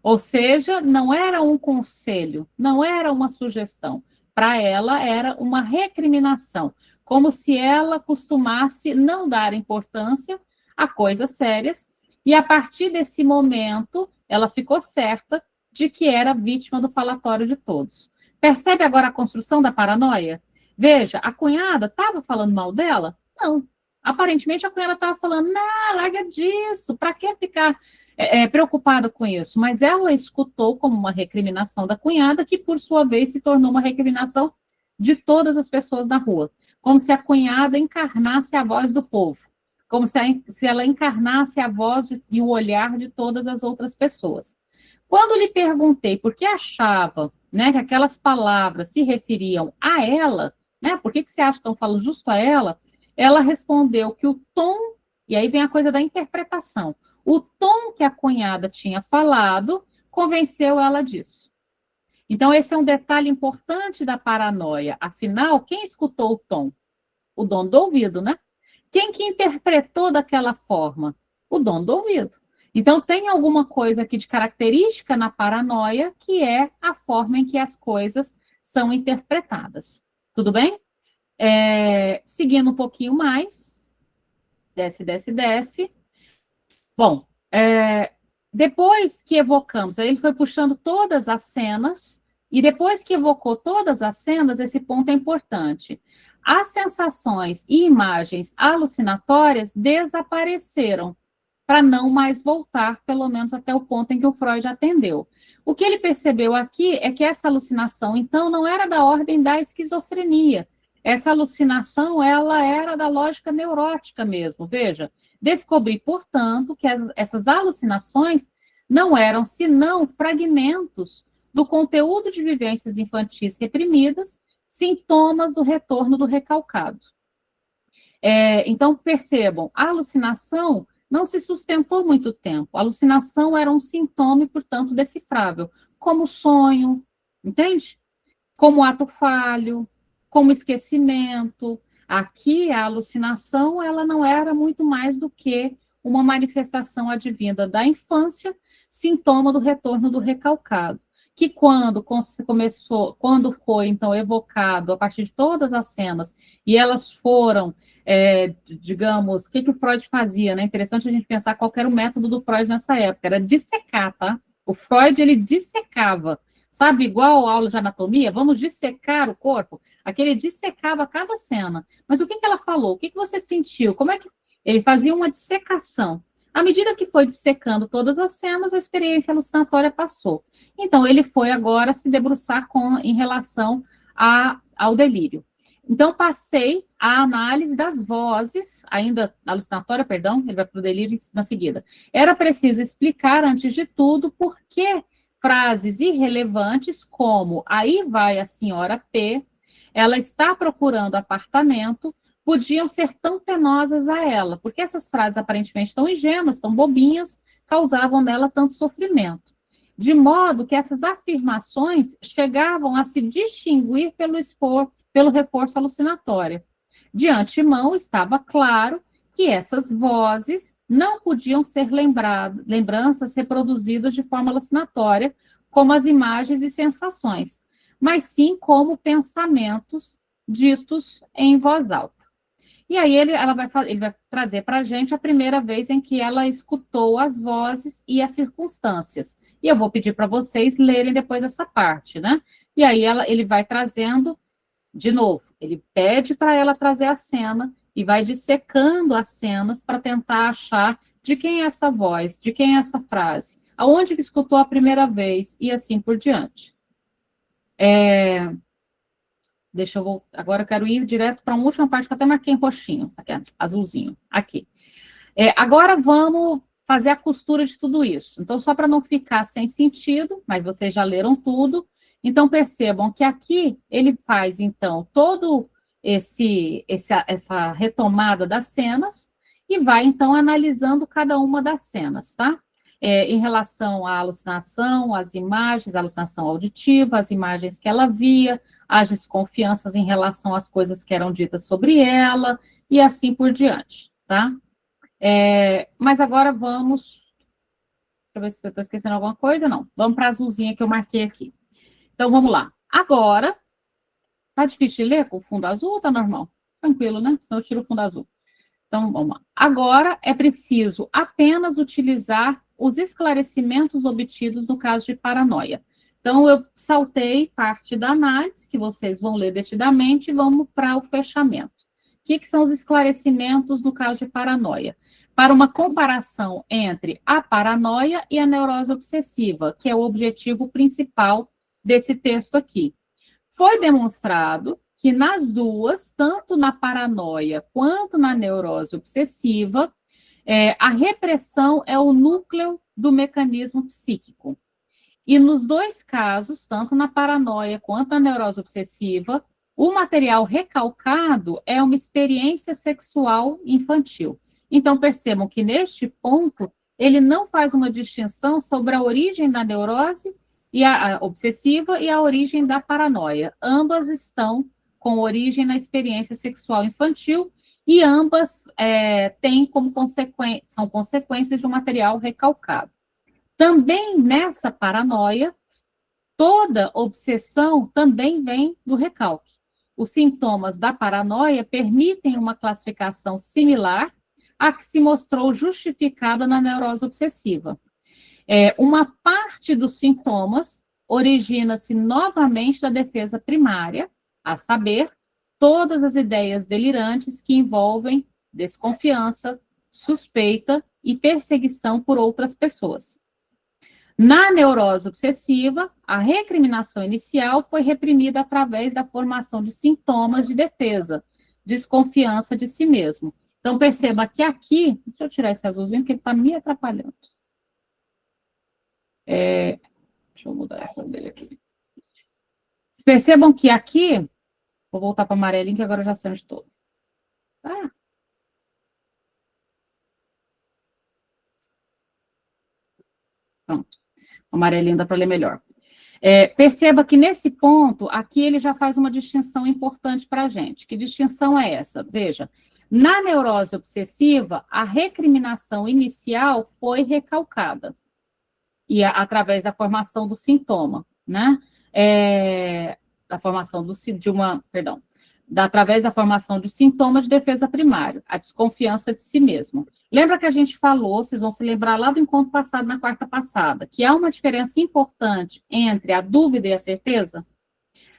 Ou seja, não era um conselho, não era uma sugestão. Para ela, era uma recriminação, como se ela costumasse não dar importância a coisas sérias, e a partir desse momento, ela ficou certa de que era vítima do falatório de todos. Percebe agora a construção da paranoia? Veja, a cunhada estava falando mal dela? Não. Aparentemente, a cunhada estava falando, não, larga disso, para que ficar preocupada com isso? Mas ela escutou como uma recriminação da cunhada, que, por sua vez, se tornou uma recriminação de todas as pessoas na rua. Como se a cunhada encarnasse a voz do povo. Como se ela encarnasse a voz e o olhar de todas as outras pessoas. Quando lhe perguntei por que achava, né, que aquelas palavras se referiam a ela, né, por que você acha que estão falando justo a ela? Ela respondeu que o tom, e aí vem a coisa da interpretação, o tom que a cunhada tinha falado convenceu ela disso. Então, esse é um detalhe importante da paranoia. Afinal, quem escutou o tom? O dono do ouvido, né? Quem que interpretou daquela forma? O dono do ouvido. Então, tem alguma coisa aqui de característica na paranoia, que é a forma em que as coisas são interpretadas. Tudo bem? Seguindo um pouquinho mais. Desce. Bom, depois que evocamos, aí ele foi puxando todas as cenas, e depois que evocou todas as cenas, esse ponto é importante. As sensações e imagens alucinatórias desapareceram, para não mais voltar, pelo menos até o ponto em que o Freud atendeu. O que ele percebeu aqui é que essa alucinação, então, não era da ordem da esquizofrenia. Essa alucinação, ela era da lógica neurótica mesmo, veja. Descobri, portanto, que essas alucinações não eram senão fragmentos do conteúdo de vivências infantis reprimidas, sintomas do retorno do recalcado. Então, percebam, a alucinação não se sustentou muito tempo. A alucinação era um sintoma, portanto, decifrável, como sonho, entende? Como ato falho, como esquecimento. Aqui, a alucinação, ela não era muito mais do que uma manifestação advinda da infância, sintoma do retorno do recalcado, que quando foi, então, evocado a partir de todas as cenas, e elas foram, digamos, o que o Freud fazia, né? Interessante a gente pensar qual era o método do Freud nessa época, era dissecar, tá? O Freud, ele dissecava, sabe, igual aula de anatomia, vamos dissecar o corpo. Aquele dissecava cada cena. Mas o que ela falou? O que você sentiu? Como é que... Ele fazia uma dissecação. À medida que foi dissecando todas as cenas, a experiência alucinatória passou. Então, ele foi agora se debruçar em relação ao delírio. Então, passei a análise das vozes, ainda alucinatória, perdão, ele vai para o delírio na seguida. Era preciso explicar, antes de tudo, por que frases irrelevantes como aí vai a senhora P, ela está procurando apartamento, podiam ser tão penosas a ela, porque essas frases aparentemente tão ingênuas, tão bobinhas, causavam nela tanto sofrimento. De modo que essas afirmações chegavam a se distinguir pelo reforço alucinatório. De antemão, estava claro que essas vozes não podiam ser lembranças reproduzidas de forma alucinatória, como as imagens e sensações, mas sim como pensamentos ditos em voz alta. E aí ele vai trazer para a gente a primeira vez em que ela escutou as vozes e as circunstâncias. E eu vou pedir para vocês lerem depois essa parte, né? E aí ele vai trazendo, de novo, ele pede para ela trazer a cena e vai dissecando as cenas para tentar achar de quem é essa voz, de quem é essa frase, aonde que escutou a primeira vez e assim por diante. Deixa eu voltar. Agora eu quero ir direto para uma última parte que eu até marquei em roxinho, aqui, azulzinho, aqui. Agora vamos fazer a costura de tudo isso. Então, só para não ficar sem sentido, mas vocês já leram tudo, então percebam que aqui ele faz, então, todo essa retomada das cenas e vai, então, analisando cada uma das cenas, tá? Em relação à alucinação, às imagens, a alucinação auditiva, as imagens que ela via, as desconfianças em relação às coisas que eram ditas sobre ela, e assim por diante, tá? Mas agora vamos... Deixa eu ver se eu estou esquecendo alguma coisa, não. Vamos para a azulzinha que eu marquei aqui. Então, vamos lá. Agora, tá difícil de ler com o fundo azul ou tá normal? Tranquilo, né? Senão eu tiro o fundo azul. Então, vamos lá. Agora, é preciso apenas utilizar os esclarecimentos obtidos no caso de paranoia. Então, eu saltei parte da análise, que vocês vão ler detidamente, e vamos para o fechamento. O que são os esclarecimentos no caso de paranoia? Para uma comparação entre a paranoia e a neurose obsessiva, que é o objetivo principal desse texto aqui. Foi demonstrado que nas duas, tanto na paranoia quanto na neurose obsessiva, a repressão é o núcleo do mecanismo psíquico. E nos dois casos, tanto na paranoia quanto na neurose obsessiva, o material recalcado é uma experiência sexual infantil. Então, percebam que neste ponto, ele não faz uma distinção sobre a origem da neurose e a obsessiva e a origem da paranoia. Ambas estão com origem na experiência sexual infantil e ambas têm como são consequências de um material recalcado. Também nessa paranoia, toda obsessão também vem do recalque. Os sintomas da paranoia permitem uma classificação similar à que se mostrou justificada na neurose obsessiva. Uma parte dos sintomas origina-se novamente da defesa primária, a saber, todas as ideias delirantes que envolvem desconfiança, suspeita e perseguição por outras pessoas. Na neurose obsessiva, a recriminação inicial foi reprimida através da formação de sintomas de defesa, desconfiança de si mesmo. Então, perceba que aqui, deixa eu tirar esse azulzinho, que ele está me atrapalhando. Deixa eu mudar a cor dele aqui. Percebam que aqui, vou voltar para o amarelinho, que agora eu já sei onde estou. Pronto. O amarelinho dá para ler melhor. Perceba que nesse ponto, aqui ele já faz uma distinção importante para a gente. Que distinção é essa? Veja, na neurose obsessiva, a recriminação inicial foi recalcada. E através da formação do sintoma, né? Da formação de uma, perdão. através da formação de sintomas de defesa primária, a desconfiança de si mesmo. Lembra que a gente falou, vocês vão se lembrar lá do encontro passado, na quarta passada, que há uma diferença importante entre a dúvida e a certeza?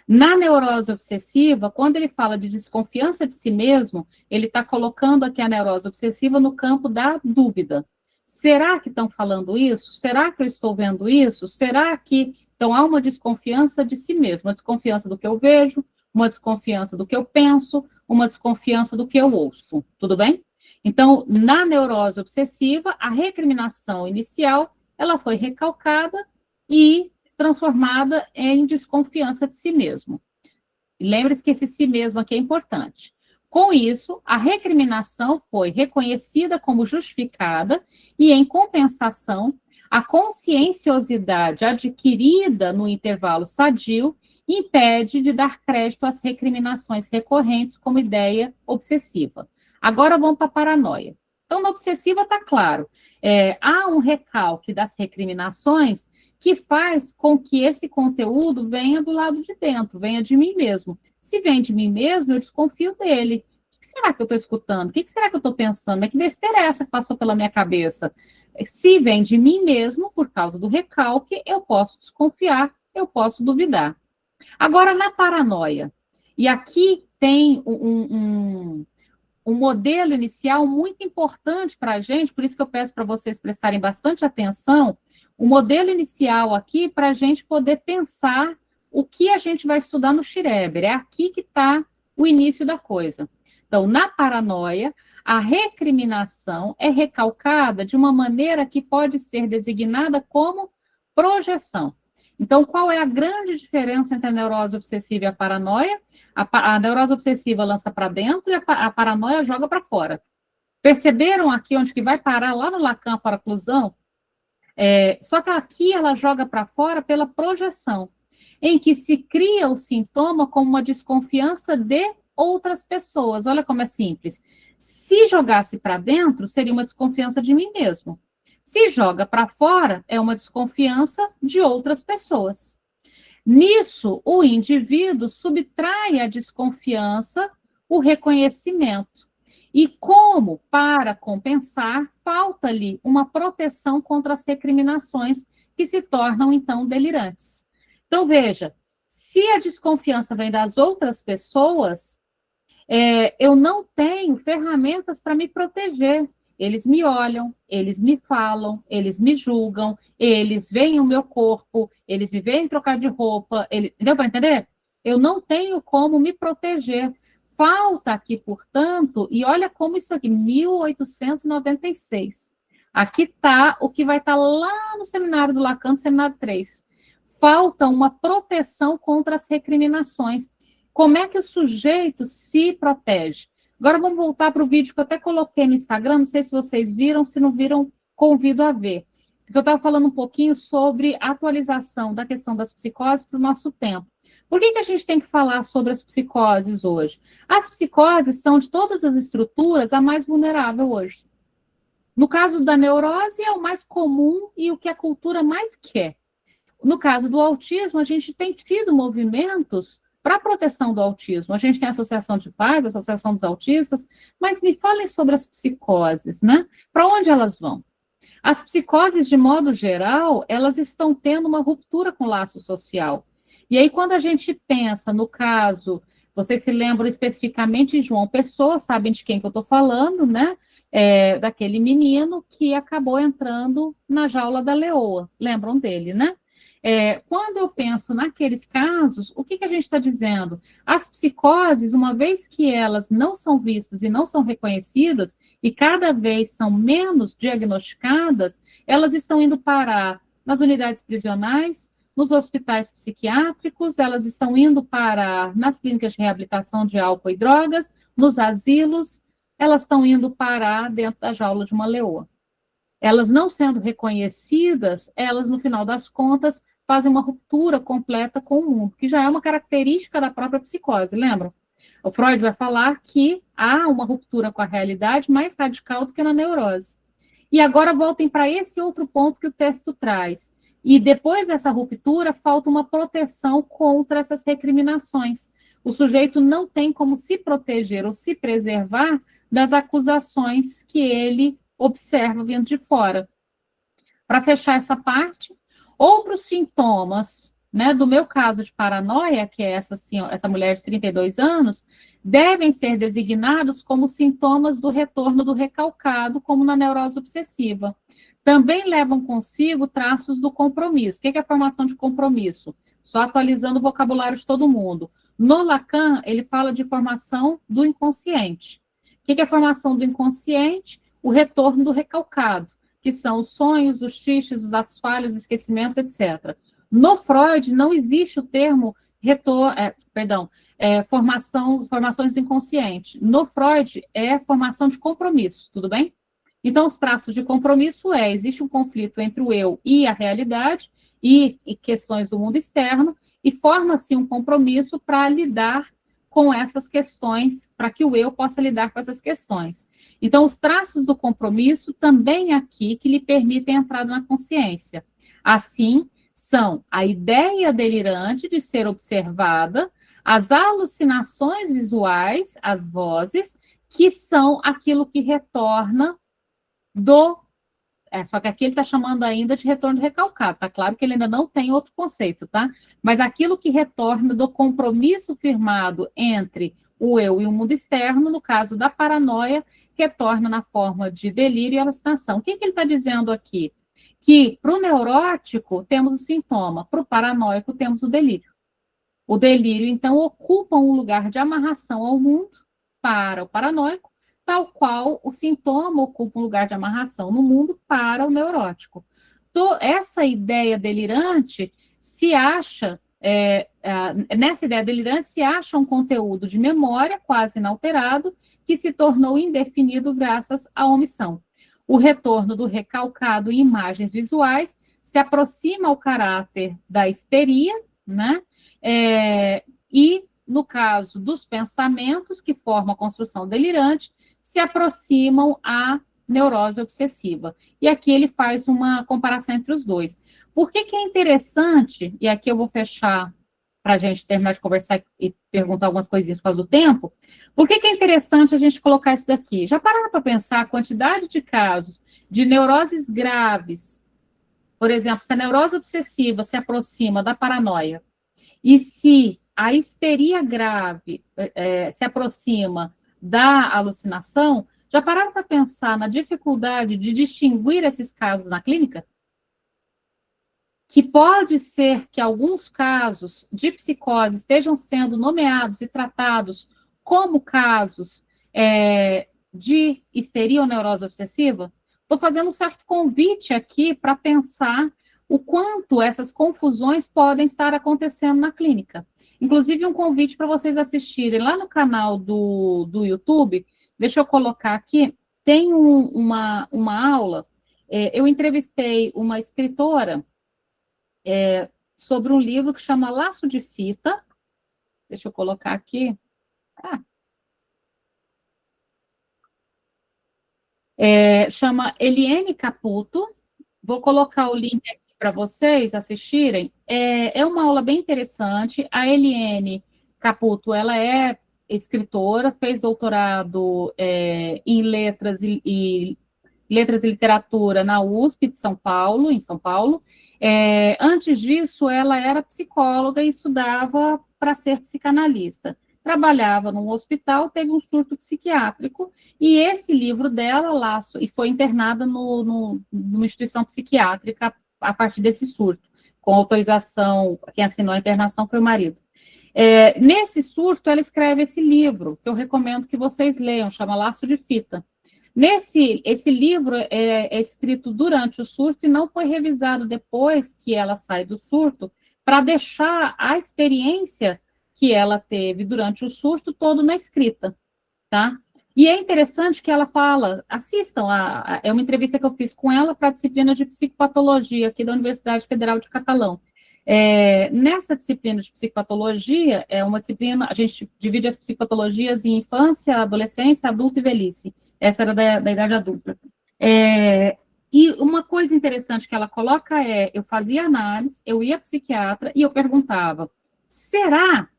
Na neurose obsessiva, quando ele fala de desconfiança de si mesmo, ele está colocando aqui a neurose obsessiva no campo da dúvida. Será que estão falando isso? Será que eu estou vendo isso? Será que... Então, há uma desconfiança de si mesmo, uma desconfiança do que eu vejo, uma desconfiança do que eu penso, uma desconfiança do que eu ouço, tudo bem? Então, na neurose obsessiva, a recriminação inicial, ela foi recalcada e transformada em desconfiança de si mesmo. Lembre-se que esse si mesmo aqui é importante. Com isso, a recriminação foi reconhecida como justificada e, em compensação, a conscienciosidade adquirida no intervalo sadio impede de dar crédito às recriminações recorrentes como ideia obsessiva. Agora vamos para a paranoia. Então, na obsessiva está claro, há um recalque das recriminações que faz com que esse conteúdo venha do lado de dentro, venha de mim mesmo. Se vem de mim mesmo, eu desconfio dele. O que será que eu estou escutando? O que será que eu estou pensando? Mas que besteira é essa que passou pela minha cabeça? Se vem de mim mesmo, por causa do recalque, eu posso desconfiar, eu posso duvidar. Agora, na paranoia, e aqui tem um modelo inicial muito importante para a gente, por isso que eu peço para vocês prestarem bastante atenção, o modelo inicial aqui para a gente poder pensar o que a gente vai estudar no Schreber. É aqui que está o início da coisa. Então, na paranoia, a recriminação é recalcada de uma maneira que pode ser designada como projeção. Então, qual é a grande diferença entre a neurose obsessiva e a paranoia? A neurose obsessiva lança para dentro e a paranoia joga para fora. Perceberam aqui onde que vai parar? Lá no Lacan, fora oclusão? Só que aqui ela joga para fora pela projeção, em que se cria o sintoma como uma desconfiança de outras pessoas. Olha como é simples. Se jogasse para dentro, seria uma desconfiança de mim mesmo. Se joga para fora, é uma desconfiança de outras pessoas. Nisso, o indivíduo subtrai à desconfiança o reconhecimento. E como, para compensar, falta-lhe uma proteção contra as recriminações que se tornam, então, delirantes. Então, veja, se a desconfiança vem das outras pessoas, eu não tenho ferramentas para me proteger. Eles me olham, eles me falam, eles me julgam, eles veem o meu corpo, eles me veem trocar de roupa, deu para entender? Eu não tenho como me proteger. Falta aqui, portanto, e olha como isso aqui, 1896. Aqui está o que vai estar lá no seminário do Lacan, seminário 3. Falta uma proteção contra as recriminações. Como é que o sujeito se protege? Agora vamos voltar para o vídeo que eu até coloquei no Instagram, não sei se vocês viram, se não viram, convido a ver. Eu estava falando um pouquinho sobre a atualização da questão das psicoses para o nosso tempo. Por que a gente tem que falar sobre as psicoses hoje? As psicoses são, de todas as estruturas, a mais vulnerável hoje. No caso da neurose, é o mais comum e o que a cultura mais quer. No caso do autismo, a gente tem tido movimentos para a proteção do autismo. A gente tem a Associação de Pais, a Associação dos Autistas, mas me falem sobre as psicoses, né? Para onde elas vão? As psicoses, de modo geral, elas estão tendo uma ruptura com o laço social. E aí, quando a gente pensa no caso, vocês se lembram especificamente de João Pessoa, sabem de quem que eu estou falando, né? Daquele menino que acabou entrando na jaula da leoa. Lembram dele, né? Quando eu penso naqueles casos, o que a gente está dizendo? As psicoses, uma vez que elas não são vistas e não são reconhecidas, e cada vez são menos diagnosticadas, elas estão indo parar nas unidades prisionais, nos hospitais psiquiátricos, elas estão indo parar nas clínicas de reabilitação de álcool e drogas, nos asilos, elas estão indo parar dentro da jaula de uma leoa. Elas não sendo reconhecidas, elas, no final das contas, fazem uma ruptura completa com o mundo, que já é uma característica da própria psicose, lembram? O Freud vai falar que há uma ruptura com a realidade mais radical do que na neurose. E agora voltem para esse outro ponto que o texto traz. E depois dessa ruptura, falta uma proteção contra essas recriminações. o sujeito não tem como se proteger ou se preservar das acusações que ele observa vindo de fora. Para fechar essa parte, outros sintomas, né, do meu caso de paranoia, que é essa mulher de 32 anos, devem ser designados como sintomas do retorno do recalcado, como na neurose obsessiva. Também levam consigo traços do compromisso. O que é a formação de compromisso? Só atualizando o vocabulário de todo mundo. No Lacan, ele fala de formação do inconsciente. O que é a formação do inconsciente? O retorno do recalcado, que são os sonhos, os xixes, os atos falhos, esquecimentos, etc. No Freud, não existe o termo formações do inconsciente. No Freud, é formação de compromisso, tudo bem? Então, os traços de compromisso existe um conflito entre o eu e a realidade e questões do mundo externo, e forma-se um compromisso para lidar com essas questões, para que o eu possa lidar com essas questões. Então, os traços do compromisso também aqui que lhe permitem a entrada na consciência. Assim, são a ideia delirante de ser observada, as alucinações visuais, as vozes, que são aquilo que retorna só que aqui ele está chamando ainda de retorno recalcado, tá claro que ele ainda não tem outro conceito, tá? Mas aquilo que retorna do compromisso firmado entre o eu e o mundo externo, no caso da paranoia, retorna na forma de delírio e alucinação. O que ele está dizendo aqui? Que para o neurótico temos o sintoma, para o paranoico temos o delírio. O delírio, então, ocupa um lugar de amarração ao mundo para o paranoico, tal qual o sintoma ocupa um lugar de amarração no mundo para o neurótico. Essa ideia delirante se acha, nessa ideia delirante se acha um conteúdo de memória quase inalterado que se tornou indefinido graças à omissão. O retorno do recalcado em imagens visuais se aproxima ao caráter da histeria, né? E, no caso dos pensamentos que formam a construção delirante, se aproximam à neurose obsessiva. E aqui ele faz uma comparação entre os dois. Por que é interessante, e aqui eu vou fechar para a gente terminar de conversar e perguntar algumas coisinhas por causa do tempo, por que é interessante a gente colocar isso daqui? Já pararam para pensar a quantidade de casos de neuroses graves? Por exemplo, se a neurose obsessiva se aproxima da paranoia, e se a histeria grave se aproxima da alucinação, já pararam para pensar na dificuldade de distinguir esses casos na clínica? Que pode ser que alguns casos de psicose estejam sendo nomeados e tratados como casos de histeria ou neurose obsessiva? Estou fazendo um certo convite aqui para pensar o quanto essas confusões podem estar acontecendo na clínica. Inclusive, um convite para vocês assistirem lá no canal do YouTube, deixa eu colocar aqui, tem uma aula, eu entrevistei uma escritora sobre um livro que chama Laço de Fita, deixa eu colocar aqui, chama Eliane Caputo, vou colocar o link aqui para vocês assistirem, é uma aula bem interessante. A Eliane Caputo, ela é escritora, fez doutorado em letras e literatura na USP de São Paulo, em São Paulo. Antes disso, ela era psicóloga e estudava para ser psicanalista. Trabalhava num hospital, teve um surto psiquiátrico, e esse livro dela, Laço, e foi internada numa instituição psiquiátrica a partir desse surto, com autorização, quem assinou a internação foi o marido. Nesse surto, ela escreve esse livro, que eu recomendo que vocês leiam, chama Laço de Fita. Esse livro é escrito durante o surto e não foi revisado depois que ela sai do surto, para deixar a experiência que ela teve durante o surto todo na escrita, tá? E é interessante que ela fala, assistam, é uma entrevista que eu fiz com ela para a disciplina de psicopatologia aqui da Universidade Federal de Catalão. Nessa disciplina de psicopatologia, é uma disciplina, a gente divide as psicopatologias em infância, adolescência, adulto e velhice. Essa era da idade adulta. E uma coisa interessante que ela coloca eu fazia análise, eu ia psiquiatra e eu perguntava, será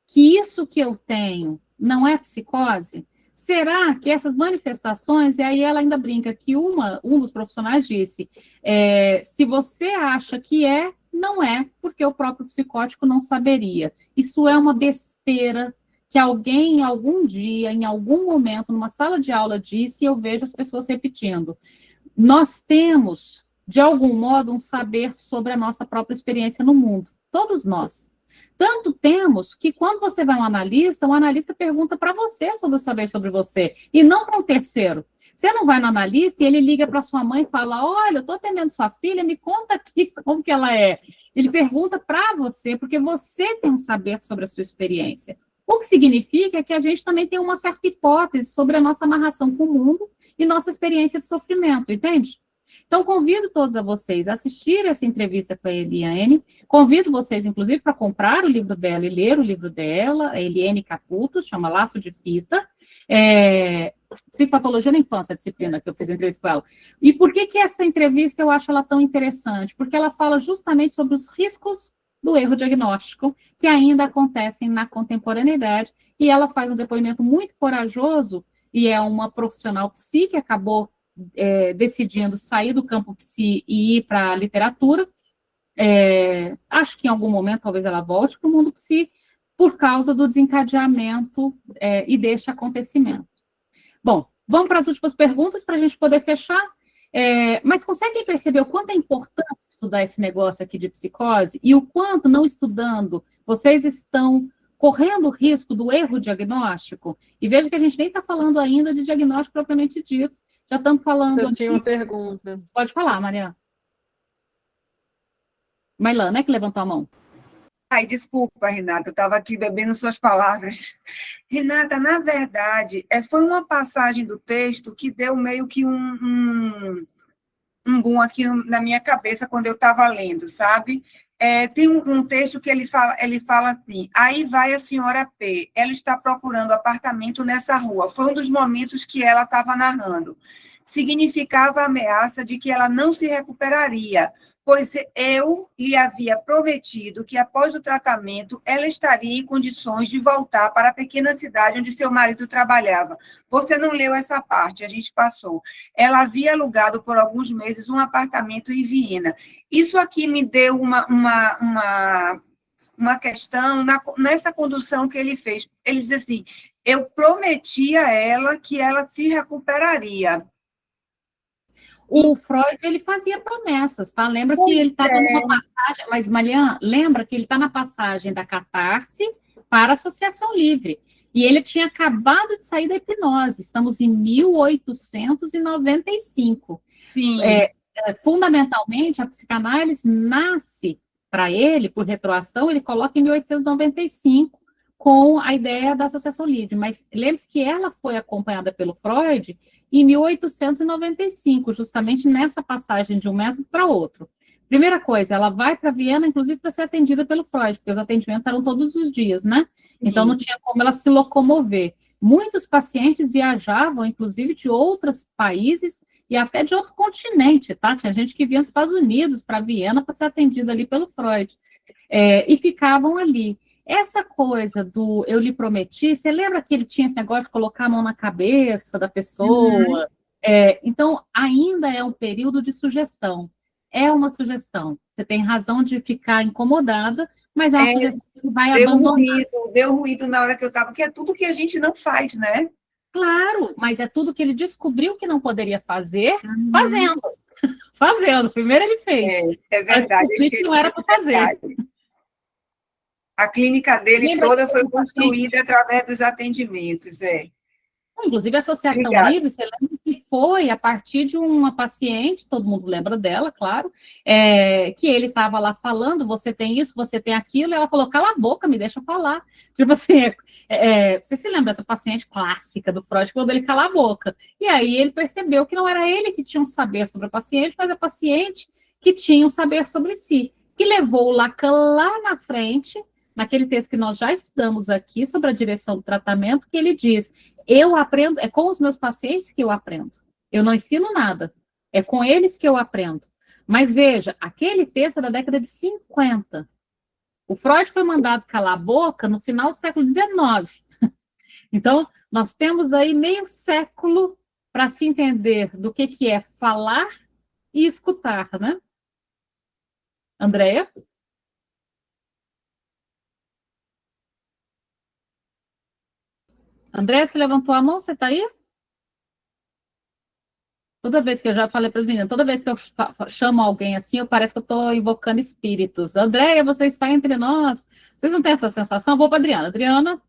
que isso que eu tenho não é psicose? Será que essas manifestações, e aí ela ainda brinca que um dos profissionais disse, se você acha que não é, porque o próprio psicótico não saberia. Isso é uma besteira que alguém, algum dia, em algum momento, numa sala de aula disse, e eu vejo as pessoas repetindo. Nós temos, de algum modo, um saber sobre a nossa própria experiência no mundo. Todos nós. Tanto temos que quando você vai a um analista pergunta para você sobre o saber sobre você, e não para um terceiro. Você não vai no analista e ele liga para sua mãe e fala, olha, eu estou atendendo sua filha, me conta aqui como que ela é. Ele pergunta para você, porque você tem um saber sobre a sua experiência. O que significa que a gente também tem uma certa hipótese sobre a nossa amarração com o mundo e nossa experiência de sofrimento, entende? Então, convido todos a vocês a assistirem essa entrevista com a Eliane, convido vocês, inclusive, para comprar o livro dela e ler o livro dela, a Eliane Caputo, chama Laço de Fita, Psicopatologia na Infância, a disciplina que eu fiz entrevista com ela. E por que essa entrevista eu acho ela tão interessante? Porque ela fala justamente sobre os riscos do erro diagnóstico, que ainda acontecem na contemporaneidade, e ela faz um depoimento muito corajoso, e é uma profissional psi que acabou decidindo sair do campo psi e ir para a literatura. Acho que em algum momento talvez ela volte para o mundo psi, por causa do desencadeamento e deste acontecimento. Bom, vamos para as últimas perguntas para a gente poder fechar. Mas conseguem perceber o quanto é importante estudar esse negócio aqui de psicose e o quanto, não estudando, vocês estão correndo o risco do erro diagnóstico? E veja que a gente nem está falando ainda de diagnóstico propriamente dito, já estamos falando... Eu tinha uma pergunta. Pode falar, Mariana. Mailã, né, que levantou a mão? Ai, desculpa, Renata, eu estava aqui bebendo suas palavras. Renata, na verdade, foi uma passagem do texto que deu meio que um boom aqui na minha cabeça quando eu estava lendo, sabe? Tem um texto que ele fala assim, aí vai a senhora P, ela está procurando apartamento nessa rua. Foi um dos momentos que ela estava narrando. Significava a ameaça de que ela não se recuperaria, pois eu lhe havia prometido que, após o tratamento, ela estaria em condições de voltar para a pequena cidade onde seu marido trabalhava. Você não leu essa parte, a gente passou. Ela havia alugado por alguns meses um apartamento em Viena. Isso aqui me deu uma questão nessa condução que ele fez. Ele diz assim, eu prometi a ela que ela se recuperaria. O Freud, ele fazia promessas, tá? Lembra que ele estava numa passagem... Mas, Mariana, lembra que ele está na passagem da catarse para a associação livre. E ele tinha acabado de sair da hipnose. Estamos em 1895. Sim. Fundamentalmente, a psicanálise nasce para ele, por retroação, ele coloca em 1895, com a ideia da associação livre. Mas lembre-se que ela foi acompanhada pelo Freud em 1895, justamente nessa passagem de um método para outro. Primeira coisa, ela vai para Viena, inclusive, para ser atendida pelo Freud, porque os atendimentos eram todos os dias, né? Então, não tinha como ela se locomover. Muitos pacientes viajavam, inclusive, de outros países e até de outro continente, tá? Tinha gente que vinha dos Estados Unidos para Viena para ser atendida ali pelo Freud. E ficavam ali. Essa coisa do eu lhe prometi, você lembra que ele tinha esse negócio de colocar a mão na cabeça da pessoa? Então, ainda é um período de sugestão. É uma sugestão. Você tem razão de ficar incomodada, mas é uma sugestão que vai abandonar. Deu ruído na hora que eu estava, porque é tudo que a gente não faz, né? Claro, mas é tudo que ele descobriu que não poderia fazer, fazendo. Fazendo. Primeiro ele fez. É verdade. Que não era para fazer. A clínica dele toda foi construída através dos atendimentos, Inclusive, a Associação Livre, você lembra que foi a partir de uma paciente, todo mundo lembra dela, claro, que ele estava lá falando, você tem isso, você tem aquilo, e ela falou, cala a boca, me deixa falar. Tipo assim, você se lembra dessa paciente clássica do Freud, quando ele cala a boca. E aí ele percebeu que não era ele que tinha um saber sobre a paciente, mas a paciente que tinha um saber sobre si, que levou o Lacan lá na frente, naquele texto que nós já estudamos aqui sobre a direção do tratamento, que ele diz, eu aprendo, é com os meus pacientes que eu aprendo, eu não ensino nada, é com eles que eu aprendo. Mas veja, aquele texto é da década de 50, O Freud foi mandado calar a boca no final do século XIX. Então, nós temos aí meio século para se entender do que é falar e escutar, né? Andréia? Andréia, você levantou a mão, você está aí? Toda vez que eu já falei para as meninas, toda vez que eu chamo alguém assim, parece que eu estou invocando espíritos. Andréia, você está entre nós. Vocês não têm essa sensação? Eu vou para a Adriana. Adriana?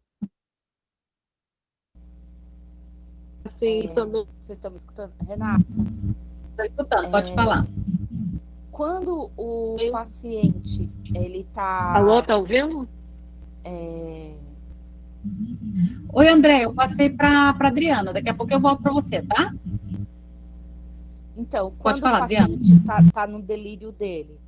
Sim, vocês estão me escutando? Renata? Estou escutando, pode falar. Quando o paciente, ele está... Alô, tá ouvindo? Oi, André, eu passei para a Adriana. Daqui a pouco eu volto para você, tá? Então, pode quando falar, o paciente está no delírio dele,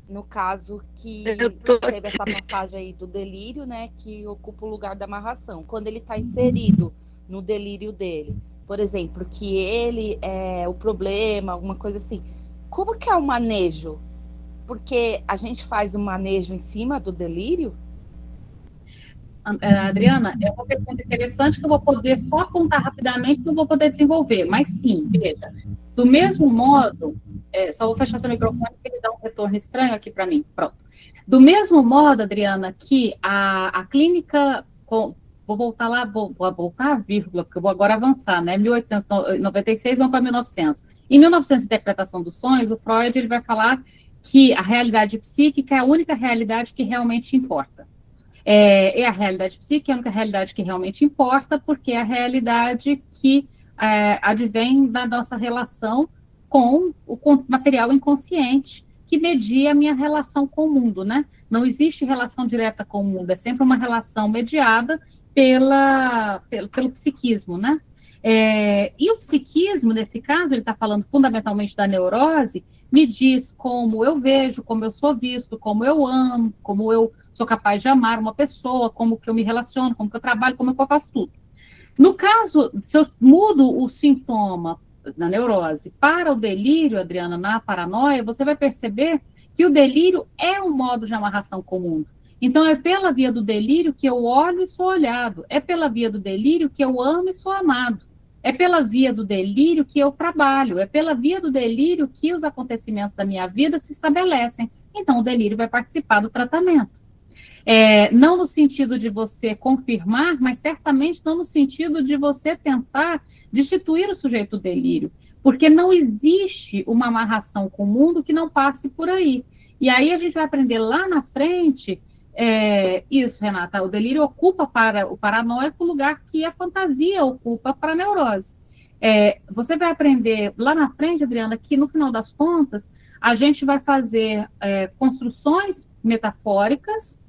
no caso que teve essa passagem aí do delírio, né, que ocupa o lugar da amarração. Quando ele está inserido no delírio dele, por exemplo, que ele é o problema, alguma coisa assim, como que é o manejo? Porque a gente faz o manejo em cima do delírio? Adriana, é uma pergunta interessante que eu vou poder só apontar rapidamente, não vou poder desenvolver, mas sim, veja, do mesmo modo, só vou fechar seu microfone porque ele dá um retorno estranho aqui para mim, pronto. Do mesmo modo, Adriana, que a clínica, vou voltar lá, vou voltar a vírgula, porque eu vou agora avançar, né, 1896 vamos para 1900. Em 1900, interpretação dos sonhos, o Freud ele vai falar que a realidade psíquica é a única realidade que realmente importa. É a realidade psíquica, é a única realidade que realmente importa, porque é a realidade que advém da nossa relação com o material inconsciente, que media a minha relação com o mundo, né? Não existe relação direta com o mundo, é sempre uma relação mediada pelo psiquismo, né? E o psiquismo, nesse caso, ele está falando fundamentalmente da neurose, me diz como eu vejo, como eu sou visto, como eu amo, como eu sou capaz de amar uma pessoa, como que eu me relaciono, como que eu trabalho, como que eu faço tudo. No caso, se eu mudo o sintoma na neurose para o delírio, Adriana, na paranoia, você vai perceber que o delírio é um modo de amarração com o mundo. Então, é pela via do delírio que eu olho e sou olhado, é pela via do delírio que eu amo e sou amado, é pela via do delírio que eu trabalho, é pela via do delírio que os acontecimentos da minha vida se estabelecem. Então, o delírio vai participar do tratamento. Não no sentido de você confirmar, mas certamente não no sentido de você tentar destituir o sujeito do delírio, porque não existe uma amarração com o mundo que não passe por aí. E aí a gente vai aprender lá na frente, isso, Renata, o delírio ocupa para o paranoico o lugar que a fantasia ocupa para a neurose. Você vai aprender lá na frente, Adriana, que no final das contas, a gente vai fazer construções metafóricas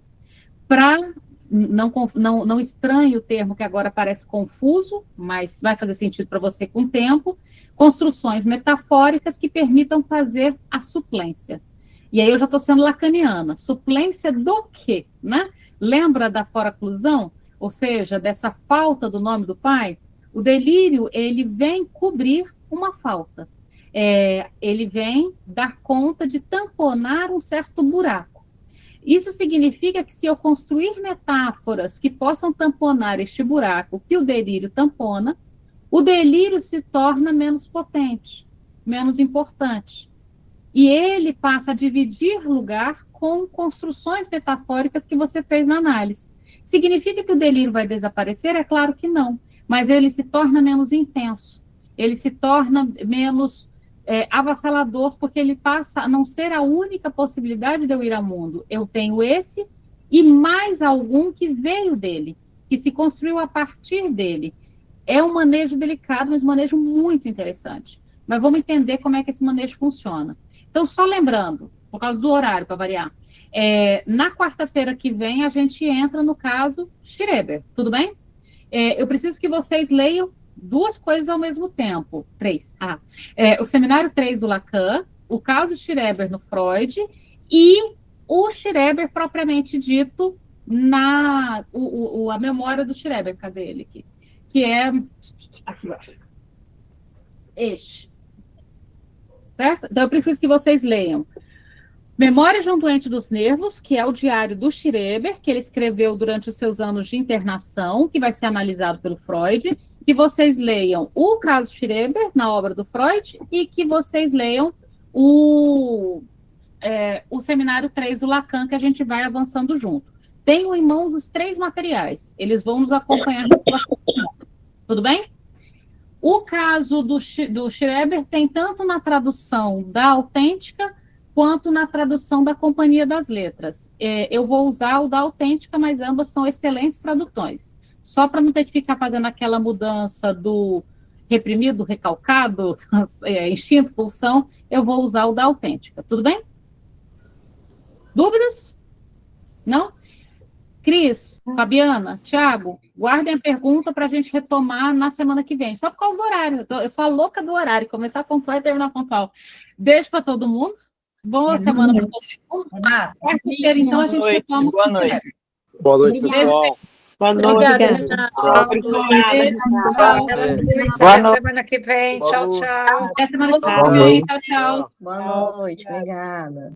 para, não estranhe o termo que agora parece confuso, mas vai fazer sentido para você com o tempo, construções metafóricas que permitam fazer a suplência. E aí eu já estou sendo lacaniana. Suplência do quê? Né? Lembra da foraclusão? Ou seja, dessa falta do nome do pai? O delírio, ele vem cobrir uma falta. Ele vem dar conta de tamponar um certo buraco. Isso significa que se eu construir metáforas que possam tamponar este buraco que o delírio tampona, o delírio se torna menos potente, menos importante. E ele passa a dividir lugar com construções metafóricas que você fez na análise. Significa que o delírio vai desaparecer? É claro que não, mas ele se torna menos intenso, ele se torna menos avassalador, porque ele passa a não ser a única possibilidade de eu ir ao mundo. Eu tenho esse e mais algum que veio dele, que se construiu a partir dele. É um manejo delicado, mas um manejo muito interessante. Mas vamos entender como é que esse manejo funciona. Então, só lembrando, por causa do horário, para variar, na quarta-feira que vem, a gente entra no caso Schreber, tudo bem? Eu preciso que vocês leiam duas coisas ao mesmo tempo. 3. O seminário 3 do Lacan, o caso Schreber no Freud e o Schreber propriamente dito a memória do Schreber, cadê ele aqui? Que é aqui embaixo. Este. Certo? Então, eu preciso que vocês leiam Memória de um Doente dos Nervos, que é o diário do Schreber, que ele escreveu durante os seus anos de internação, que vai ser analisado pelo Freud, que vocês leiam o caso Schreber, na obra do Freud, e que vocês leiam o Seminário 3 do Lacan, que a gente vai avançando junto. Tenho em mãos os 3 materiais, eles vão nos acompanhar nas próximas semanas. Tudo bem? O caso do Schreber tem tanto na tradução da Autêntica, quanto na tradução da Companhia das Letras. Eu vou usar o da Autêntica, mas ambas são excelentes traduções. Só para não ter que ficar fazendo aquela mudança do reprimido, recalcado, instinto, pulsão, eu vou usar o da Autêntica. Tudo bem? Dúvidas? Não? Cris, Fabiana, Thiago, guardem a pergunta para a gente retomar na semana que vem. Só por causa do horário. Eu sou a louca do horário. Começar pontual e terminar pontual. Beijo para todo mundo. Boa semana para todo mundo. Quarta-feira, então, a gente retoma. Boa noite. Boa noite, pessoal. Boa noite. Boa noite. Semana que vem. Tchau, tchau. Até semana que vem. Tchau, tchau. Boa noite. Obrigada.